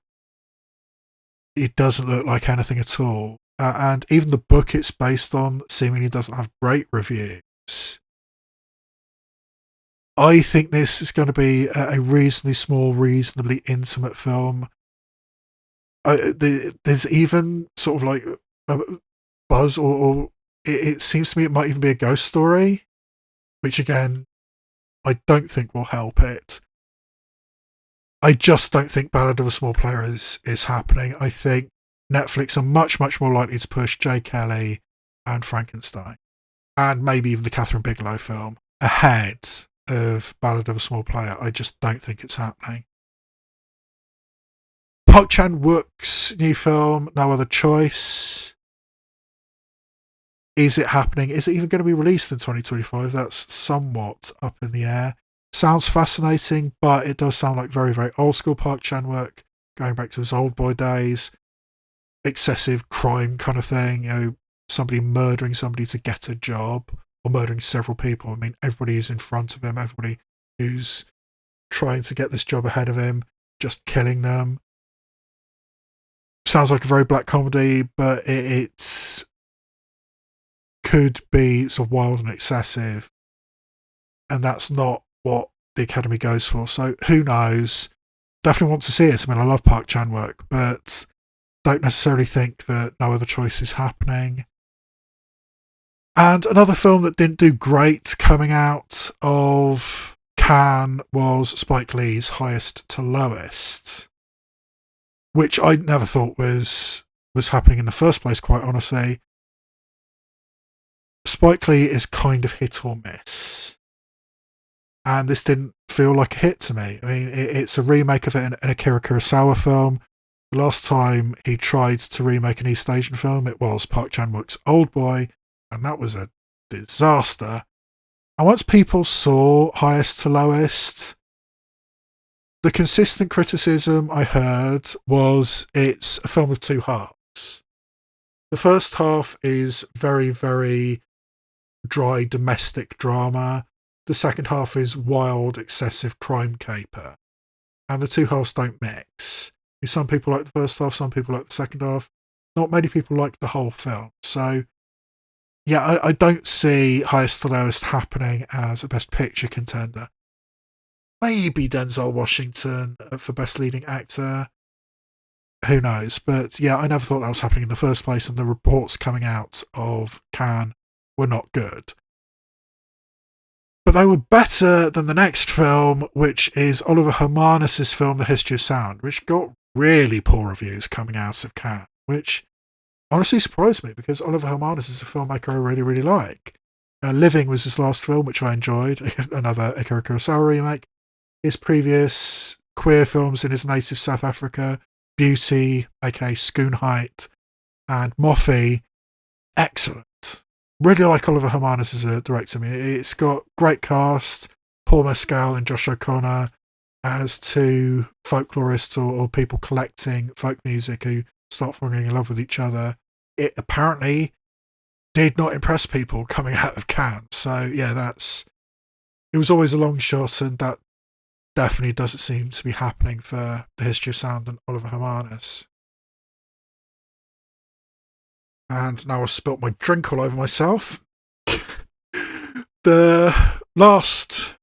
[SPEAKER 1] it doesn't look like anything at all. And even the book it's based on seemingly doesn't have great reviews. I think this is going to be a reasonably small, reasonably intimate film. There's even sort of like a buzz, or it seems to me it might even be a ghost story, which again, I don't think will help it. I just don't think Ballad of a Small Player is happening. I think Netflix are much, much more likely to push J. Kelly and Frankenstein, and maybe even the Catherine Bigelow film, ahead of Ballad of a Small Player. I just don't think it's happening. Park Chan-wook's new film, No Other Choice. Is it happening? Is it even going to be released in 2025? That's somewhat up in the air. Sounds fascinating, but it does sound like very, very old school Park Chan-wook, going back to his old boy days. Excessive crime kind of thing, somebody murdering somebody to get a job, or murdering several people. I mean, everybody is in front of him, everybody who's trying to get this job ahead of him, just killing them. Sounds like a very black comedy, but it's could be sort of wild and excessive, and that's not what the Academy goes for. So who knows? Definitely want to see it. I mean, I love Park Chan-wook, but don't necessarily think that no other choice is happening. And another film that didn't do great coming out of Cannes was Spike Lee's Highest to Lowest, which I never thought was happening in the first place, quite honestly. Spike Lee is kind of hit or miss, and this didn't feel like a hit to me. I mean, it's a remake of an Akira Kurosawa film. The last time he tried to remake an East Asian film, it was Park Chan-wook's Oldboy, and that was a disaster. And once people saw Highest to Lowest, the consistent criticism I heard was it's a film of two halves. The first half is very, very dry domestic drama. The second half is wild, excessive crime caper. And the two halves don't mix. Some people like the first half, some people like the second half. Not many people like the whole film. So, yeah, I don't see Highest to Lowest happening as a Best Picture contender. Maybe Denzel Washington for Best Leading Actor. Who knows? But yeah, I never thought that was happening in the first place, and the reports coming out of Cannes were not good. But they were better than the next film, which is Oliver Hermanus' film, The History of Sound, which got really poor reviews coming out of Cannes, which honestly surprised me because Oliver Hermanus is a filmmaker I really, really like. Living was his last film, which I enjoyed, another Akira Kurosawa remake. His previous queer films in his native South Africa, Beauty, aka Schoonheit, and Moffie, excellent. Really like Oliver Hermanus as a director. I mean, it's got great cast, Paul Mescal and Josh O'Connor as two folklorists or people collecting folk music who start falling in love with each other. It apparently did not impress people coming out of Cannes. So yeah, it was always a long shot, and that definitely doesn't seem to be happening for The History of Sound and Oliver Hermanus. And now I've spilt my drink all over myself. The last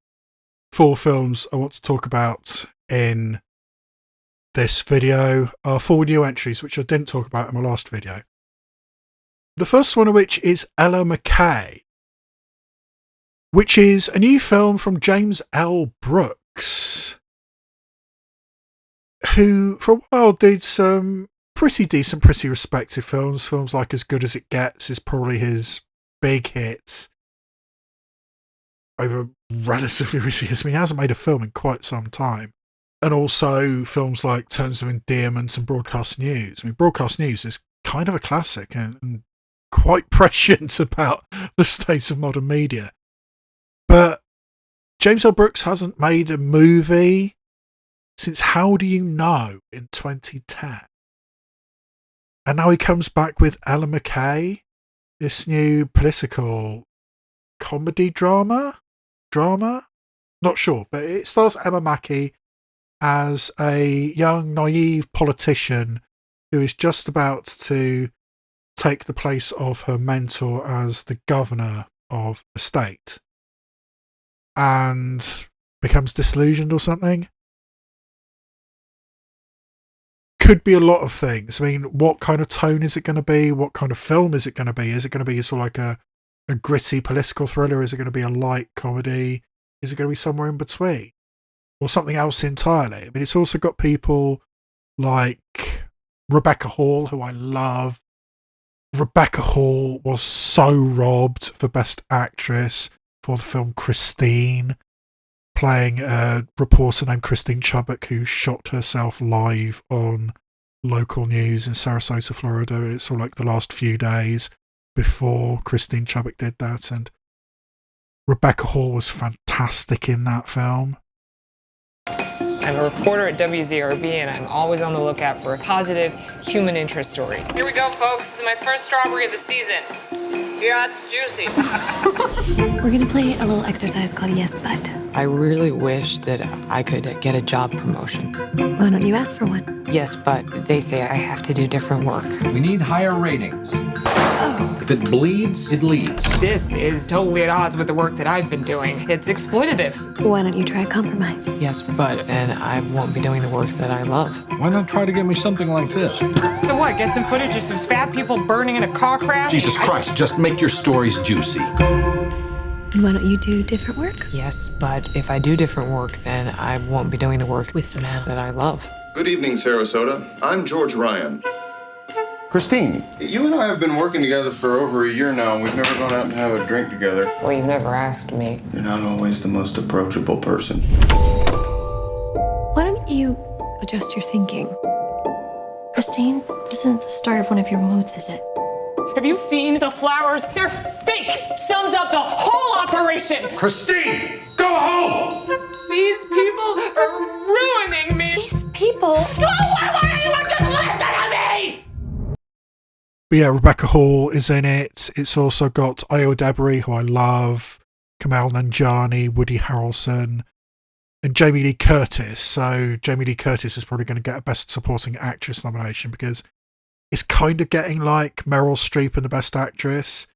[SPEAKER 1] 4 films I want to talk about in this video are 4 new entries, which I didn't talk about in my last video. The first one of which is Ella McKay, which is a new film from James L. Brooks, who for a while did some pretty decent, pretty respected films. Films like As Good As It Gets is probably his big hit over relatively recent years. I mean, he hasn't made a film in quite some time. And also films like Terms of Endearment and Broadcast News. I mean, Broadcast News is kind of a classic and quite prescient about the state of modern media. But James L. Brooks hasn't made a movie since How Do You Know in 2010. And now he comes back with Ella McKay, this new political comedy drama? Not sure, but it stars Emma Mackey as a young, naive politician who is just about to take the place of her mentor as the governor of a state and becomes disillusioned or something. Could be a lot of things. I mean, what kind of tone is it going to be? What kind of film is it going to be? Is it going to be sort of like a gritty political thriller? Is it going to be a light comedy? Is it going to be somewhere in between? Or something else entirely? I mean, it's also got people like Rebecca Hall, who I love. Rebecca Hall was so robbed for Best Actress for the film Christine, playing a reporter named Christine Chubbuck who shot herself live on local news in Sarasota, Florida. It's all like the last few days before Christine Chubbuck did that, and Rebecca Hall was fantastic in that film.
[SPEAKER 8] I'm a reporter at WZRB, and I'm always on the lookout for positive human interest stories.
[SPEAKER 9] Here we go, folks. This is my first strawberry of the season.
[SPEAKER 8] Yeah, it's juicy.
[SPEAKER 9] We're gonna play a little exercise called Yes But.
[SPEAKER 8] I really wish that I could get a job promotion.
[SPEAKER 9] Why don't you ask for one?
[SPEAKER 8] Yes, but they say I have to do different work.
[SPEAKER 10] We need higher ratings. If it bleeds, it leads.
[SPEAKER 8] This is totally at odds with the work that I've been doing. It's exploitative.
[SPEAKER 9] Why don't you try a compromise?
[SPEAKER 8] Yes, but then I won't be doing the work that I love.
[SPEAKER 10] Why not try to get me something like this?
[SPEAKER 8] So what, get some footage of some fat people burning in a car crash?
[SPEAKER 10] Jesus Christ, just make your stories juicy.
[SPEAKER 9] And why don't you do different work?
[SPEAKER 8] Yes, but if I do different work, then I won't be doing the work with the man that I love.
[SPEAKER 11] Good evening, Sarasota. I'm George Ryan.
[SPEAKER 12] Christine.
[SPEAKER 11] You and I have been working together for over a year now, and we've never gone out and have a drink together.
[SPEAKER 8] Well, you've never asked me.
[SPEAKER 11] You're not always the most approachable person.
[SPEAKER 9] Why don't you adjust your thinking? Christine, this isn't the start of one of your moods, is it?
[SPEAKER 8] Have you seen the flowers? They're fake! Sums up the whole operation!
[SPEAKER 10] Christine, go home!
[SPEAKER 8] These people are ruining me!
[SPEAKER 9] These people?
[SPEAKER 8] No, why won't anyone just listen to me?
[SPEAKER 1] But yeah, Rebecca Hall is in it. It's also got Ayo Debris, who I love, Kamal Nanjiani, Woody Harrelson, and Jamie Lee Curtis. So Jamie Lee Curtis is probably going to get a Best Supporting Actress nomination because it's kind of getting like Meryl Streep in the Best Actress.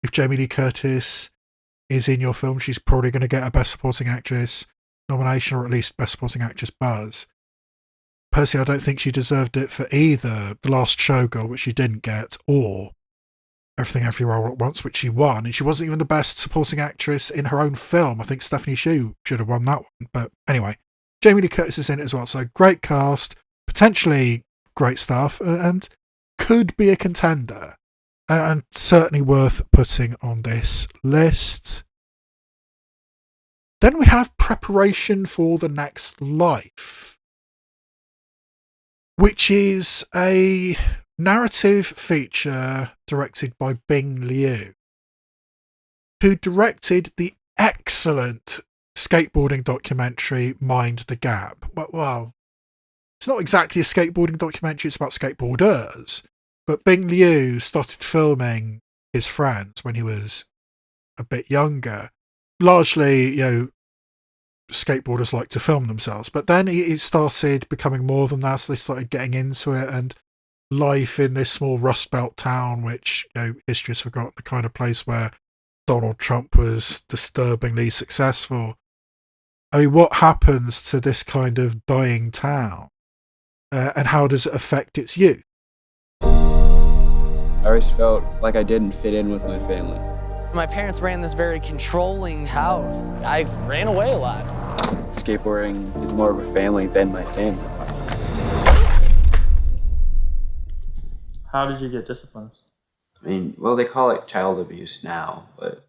[SPEAKER 1] If Jamie Lee Curtis is in your film, she's probably going to get a Best Supporting Actress nomination, or at least Best Supporting Actress buzz. Personally, I don't think she deserved it for either The Last Showgirl, which she didn't get, or Everything Everywhere All at Once, which she won. And she wasn't even the Best Supporting Actress in her own film. I think Stephanie Hsu should have won that one. But anyway, Jamie Lee Curtis is in it as well. So great cast, potentially great stuff, and could be a contender. And certainly worth putting on this list. Then we have Preparation for the Next Life, which is a narrative feature directed by Bing Liu, who directed the excellent skateboarding documentary Mind the Gap. Well, it's not exactly a skateboarding documentary, it's about skateboarders, but Bing Liu started filming his friends when he was a bit younger. Largely, skateboarders like to film themselves, but then it started becoming more than that, so they started getting into it, and life in this small Rust Belt town, which history has forgotten, the kind of place where Donald Trump was disturbingly successful. I mean, what happens to this kind of dying town, and how does it affect its youth?
[SPEAKER 13] I always felt like I didn't fit in with my family.
[SPEAKER 14] My parents ran this very controlling house. I ran away a lot.
[SPEAKER 13] Skateboarding is more of a family than my family.
[SPEAKER 15] How did you get disciplined?
[SPEAKER 13] I mean, well, they call it child abuse now, but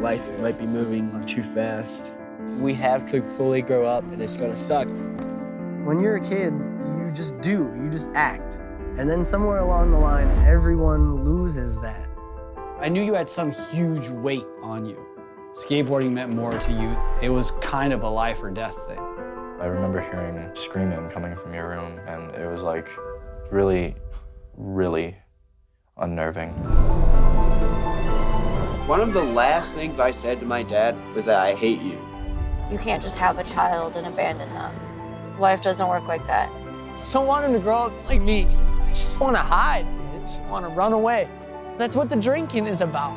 [SPEAKER 13] life might be moving too fast. We have to fully grow up, and it's gonna suck.
[SPEAKER 14] When you're a kid, you just do, you just act. And then somewhere along the line, everyone loses that.
[SPEAKER 16] I knew you had some huge weight on you. Skateboarding meant more to you. It was kind of a life or death thing.
[SPEAKER 17] I remember hearing screaming coming from your room, and it was like really, really unnerving.
[SPEAKER 13] One of the last things I said to my dad was that I hate you.
[SPEAKER 18] You can't just have a child and abandon them. Life doesn't work like that.
[SPEAKER 14] I just don't want him to grow up like me. I just want to hide. I just want to run away. That's what the drinking is about.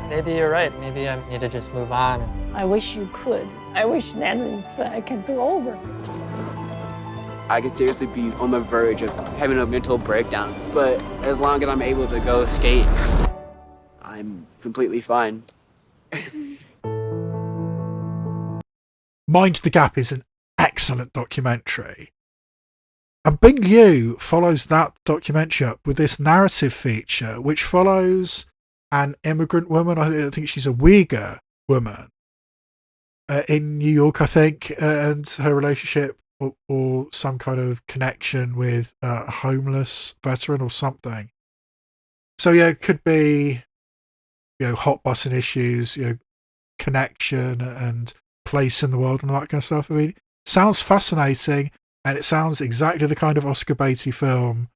[SPEAKER 15] Maybe you're right. Maybe I need to just move on.
[SPEAKER 18] I wish you could. I wish that I could do over.
[SPEAKER 13] I could seriously be on the verge of having a mental breakdown, but as long as I'm able to go skate, I'm completely fine.
[SPEAKER 1] Mind the Gap is an excellent documentary. And Bing Liu follows that documentary up with this narrative feature, which follows an immigrant woman. I think she's a Uyghur woman in New York, I think, and her relationship or some kind of connection with a homeless veteran or something. So yeah, it could be hot button issues, connection and place in the world and all that kind of stuff. I mean, sounds fascinating. And it sounds exactly the kind of Oscar Beatty film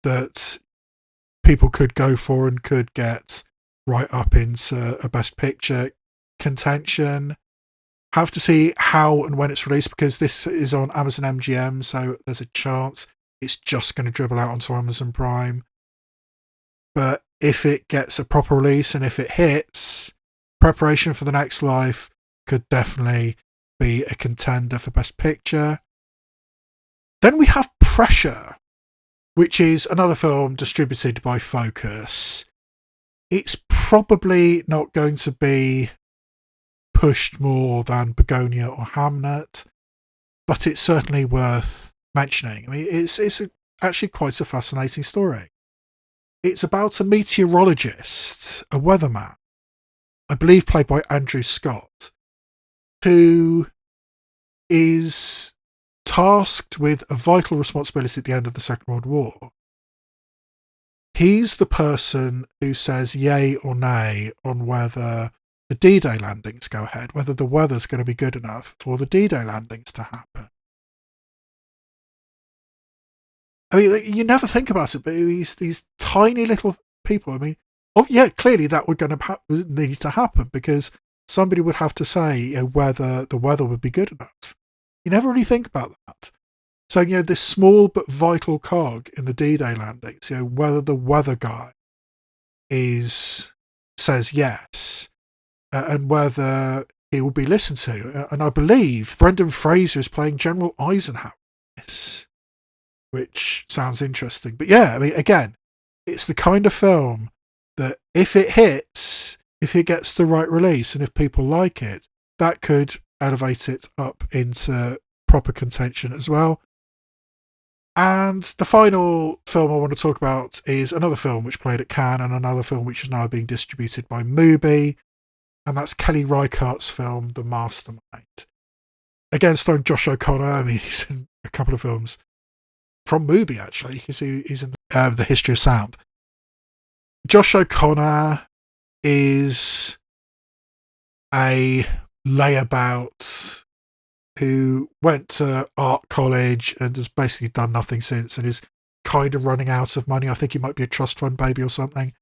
[SPEAKER 1] that people could go for and could get right up into a Best Picture contention. Have to see how and when it's released, because this is on Amazon MGM, so there's a chance it's just going to dribble out onto Amazon Prime. But if it gets a proper release and if it hits, Preparation for the Next Life could definitely be a contender for Best Picture. Then we have Pressure, which is another film distributed by Focus. It's probably not going to be pushed more than Begonia or Hamnet, but it's certainly worth mentioning. I mean, it's actually quite a fascinating story. It's about a meteorologist, a weatherman, I believe played by Andrew Scott, who is tasked with a vital responsibility at the end of the Second World War. He's the person who says yay or nay on whether the D-Day landings go ahead, whether the weather's going to be good enough for the D-Day landings to happen. I mean, you never think about it, but these tiny little people. I mean, oh yeah, clearly that would need to happen, because somebody would have to say whether the weather would be good enough. You never really think about that. So, this small but vital cog in the D-Day landings, whether the weather guy says yes, and whether he will be listened to. And I believe Brendan Fraser is playing General Eisenhower in this, which sounds interesting. But yeah, I mean, again, it's the kind of film that if it hits, if it gets the right release, and if people like it, that could elevate it up into proper contention as well. And the final film I want to talk about is another film which played at Cannes, and another film which is now being distributed by Mubi, and that's Kelly Reichardt's film, The Mastermind. Again, starring Josh O'Connor. I mean, he's in a couple of films from Mubi, actually. You can see he's in The History of Sound. Josh O'Connor is a layabout who went to art college and has basically done nothing since, and is kind of running out of money. I think he might be a trust fund baby or something.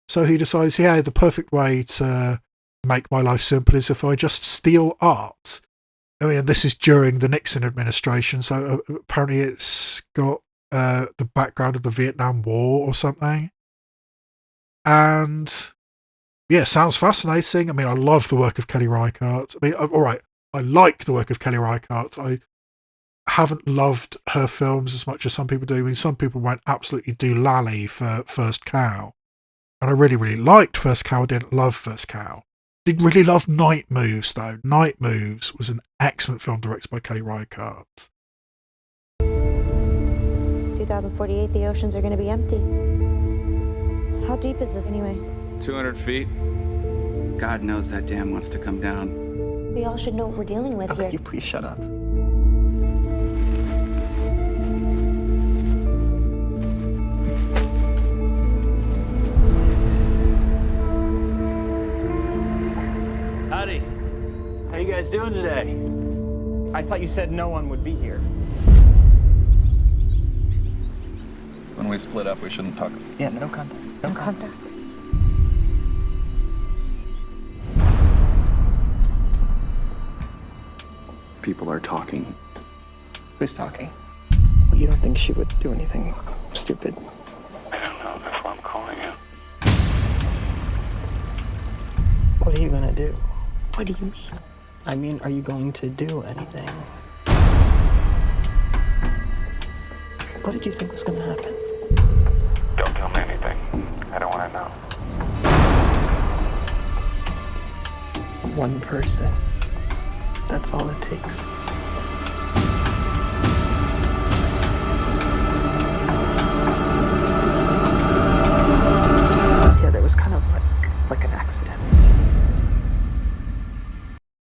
[SPEAKER 1] So he decides, yeah, the perfect way to make my life simple is if I just steal art. I mean, and this is during the Nixon administration, so apparently it's got the background of the Vietnam War or something. And yeah, sounds fascinating. I mean, I love the work of Kelly Reichardt. I mean, all right, I like the work of Kelly Reichardt. I haven't loved her films as much as some people do. I mean, some people went absolutely doolally for First Cow. And I really, really liked First Cow. I didn't love First Cow. Did really love Night Moves, though. Night Moves was an excellent film directed by Kelly Reichardt.
[SPEAKER 19] 2048, the oceans are going to be empty. How deep is this anyway?
[SPEAKER 20] 200 feet. God knows that dam wants to come down.
[SPEAKER 19] We all should know what we're dealing with here.
[SPEAKER 20] Could you please shut up?
[SPEAKER 4] Howdy. How you guys doing today? I thought you said no one would be here.
[SPEAKER 20] When we split up, we shouldn't talk.
[SPEAKER 4] Yeah, no contact. No contact.
[SPEAKER 20] People are talking.
[SPEAKER 4] Who's talking? Well, you don't think she would do anything stupid?
[SPEAKER 20] I don't know. That's why I'm calling you.
[SPEAKER 4] What are you gonna do?
[SPEAKER 19] What do you mean?
[SPEAKER 4] I mean, are you going to do anything? What did you think was gonna happen?
[SPEAKER 20] Don't tell me anything. I don't want to know.
[SPEAKER 4] One person. That's all it takes. Yeah, that was kind of like an accident.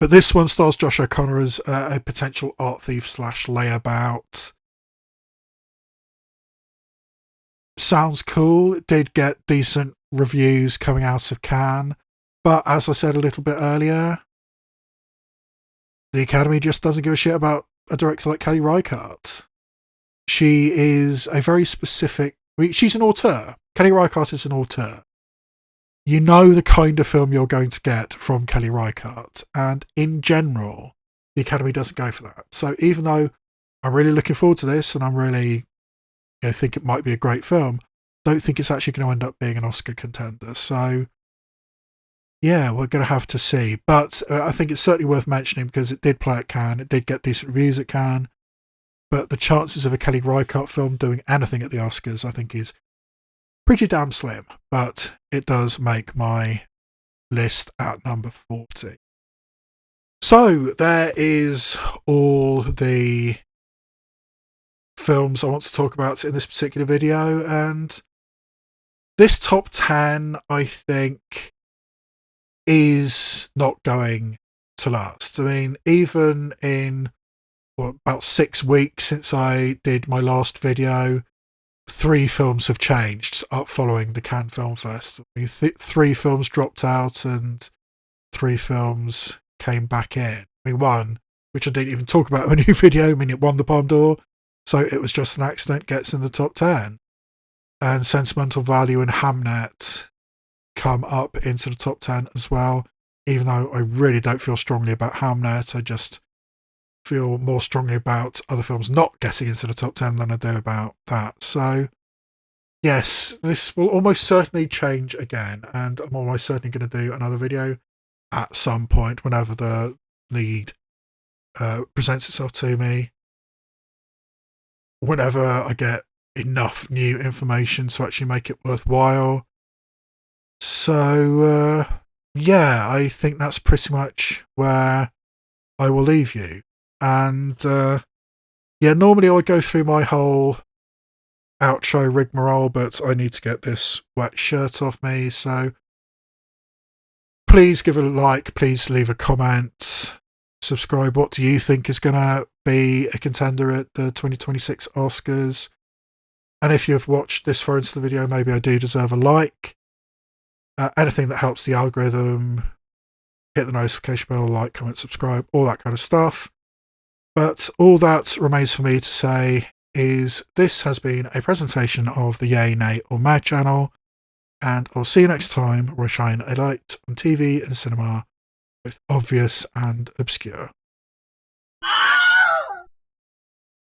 [SPEAKER 1] But this one stars Josh O'Connor as a potential art thief / layabout. Sounds cool. It did get decent reviews coming out of Cannes. But as I said a little bit earlier, the Academy just doesn't give a shit about a director like Kelly Reichardt. She is a very specific I mean, she's an auteur. Kelly Reichardt is an auteur. You know the kind of film you're going to get from Kelly Reichardt, and in general, the Academy doesn't go for that. So even though I'm really looking forward to this, and I'm really, think it might be a great film, don't think it's actually going to end up being an Oscar contender. So yeah, we're going to have to see. But I think it's certainly worth mentioning because it did play at Cannes, it did get decent reviews at Cannes. But the chances of a Kelly Reichardt film doing anything at the Oscars, I think, is pretty damn slim. But it does make my list at number 40. So there is all the films I want to talk about in this particular video. And this top 10, I think, is not going to last. I mean, even in about 6 weeks since I did my last video, 3 films have changed following the Cannes Film Festival. 3 films dropped out and 3 films came back in. I mean, one, which I didn't even talk about in a new video, I mean, it won the Palme d'Or, so it was just an accident, gets in the top 10. And Sentimental Value and Hamnet come up into the top 10 as well, even though I really don't feel strongly about Hamnet. I just feel more strongly about other films not getting into the top 10 than I do about that. So yes, this will almost certainly change again, and I'm almost certainly going to do another video at some point whenever the need presents itself to me, whenever I get enough new information to actually make it worthwhile. So yeah, I think that's pretty much where I will leave you. And yeah, normally I would go through my whole outro rigmarole, but I need to get this wet shirt off me. So please give it a like, please leave a comment, subscribe. What do you think is going to be a contender at the 2026 Oscars? And if you've watched this far into the video, maybe I do deserve a like. Anything that helps the algorithm, hit the notification bell, like, comment, subscribe, all that kind of stuff. But all that remains for me to say is this has been a presentation of the Yay, Nay or Meh channel, and I'll see you next time where I shine a light on TV and cinema, both obvious and obscure.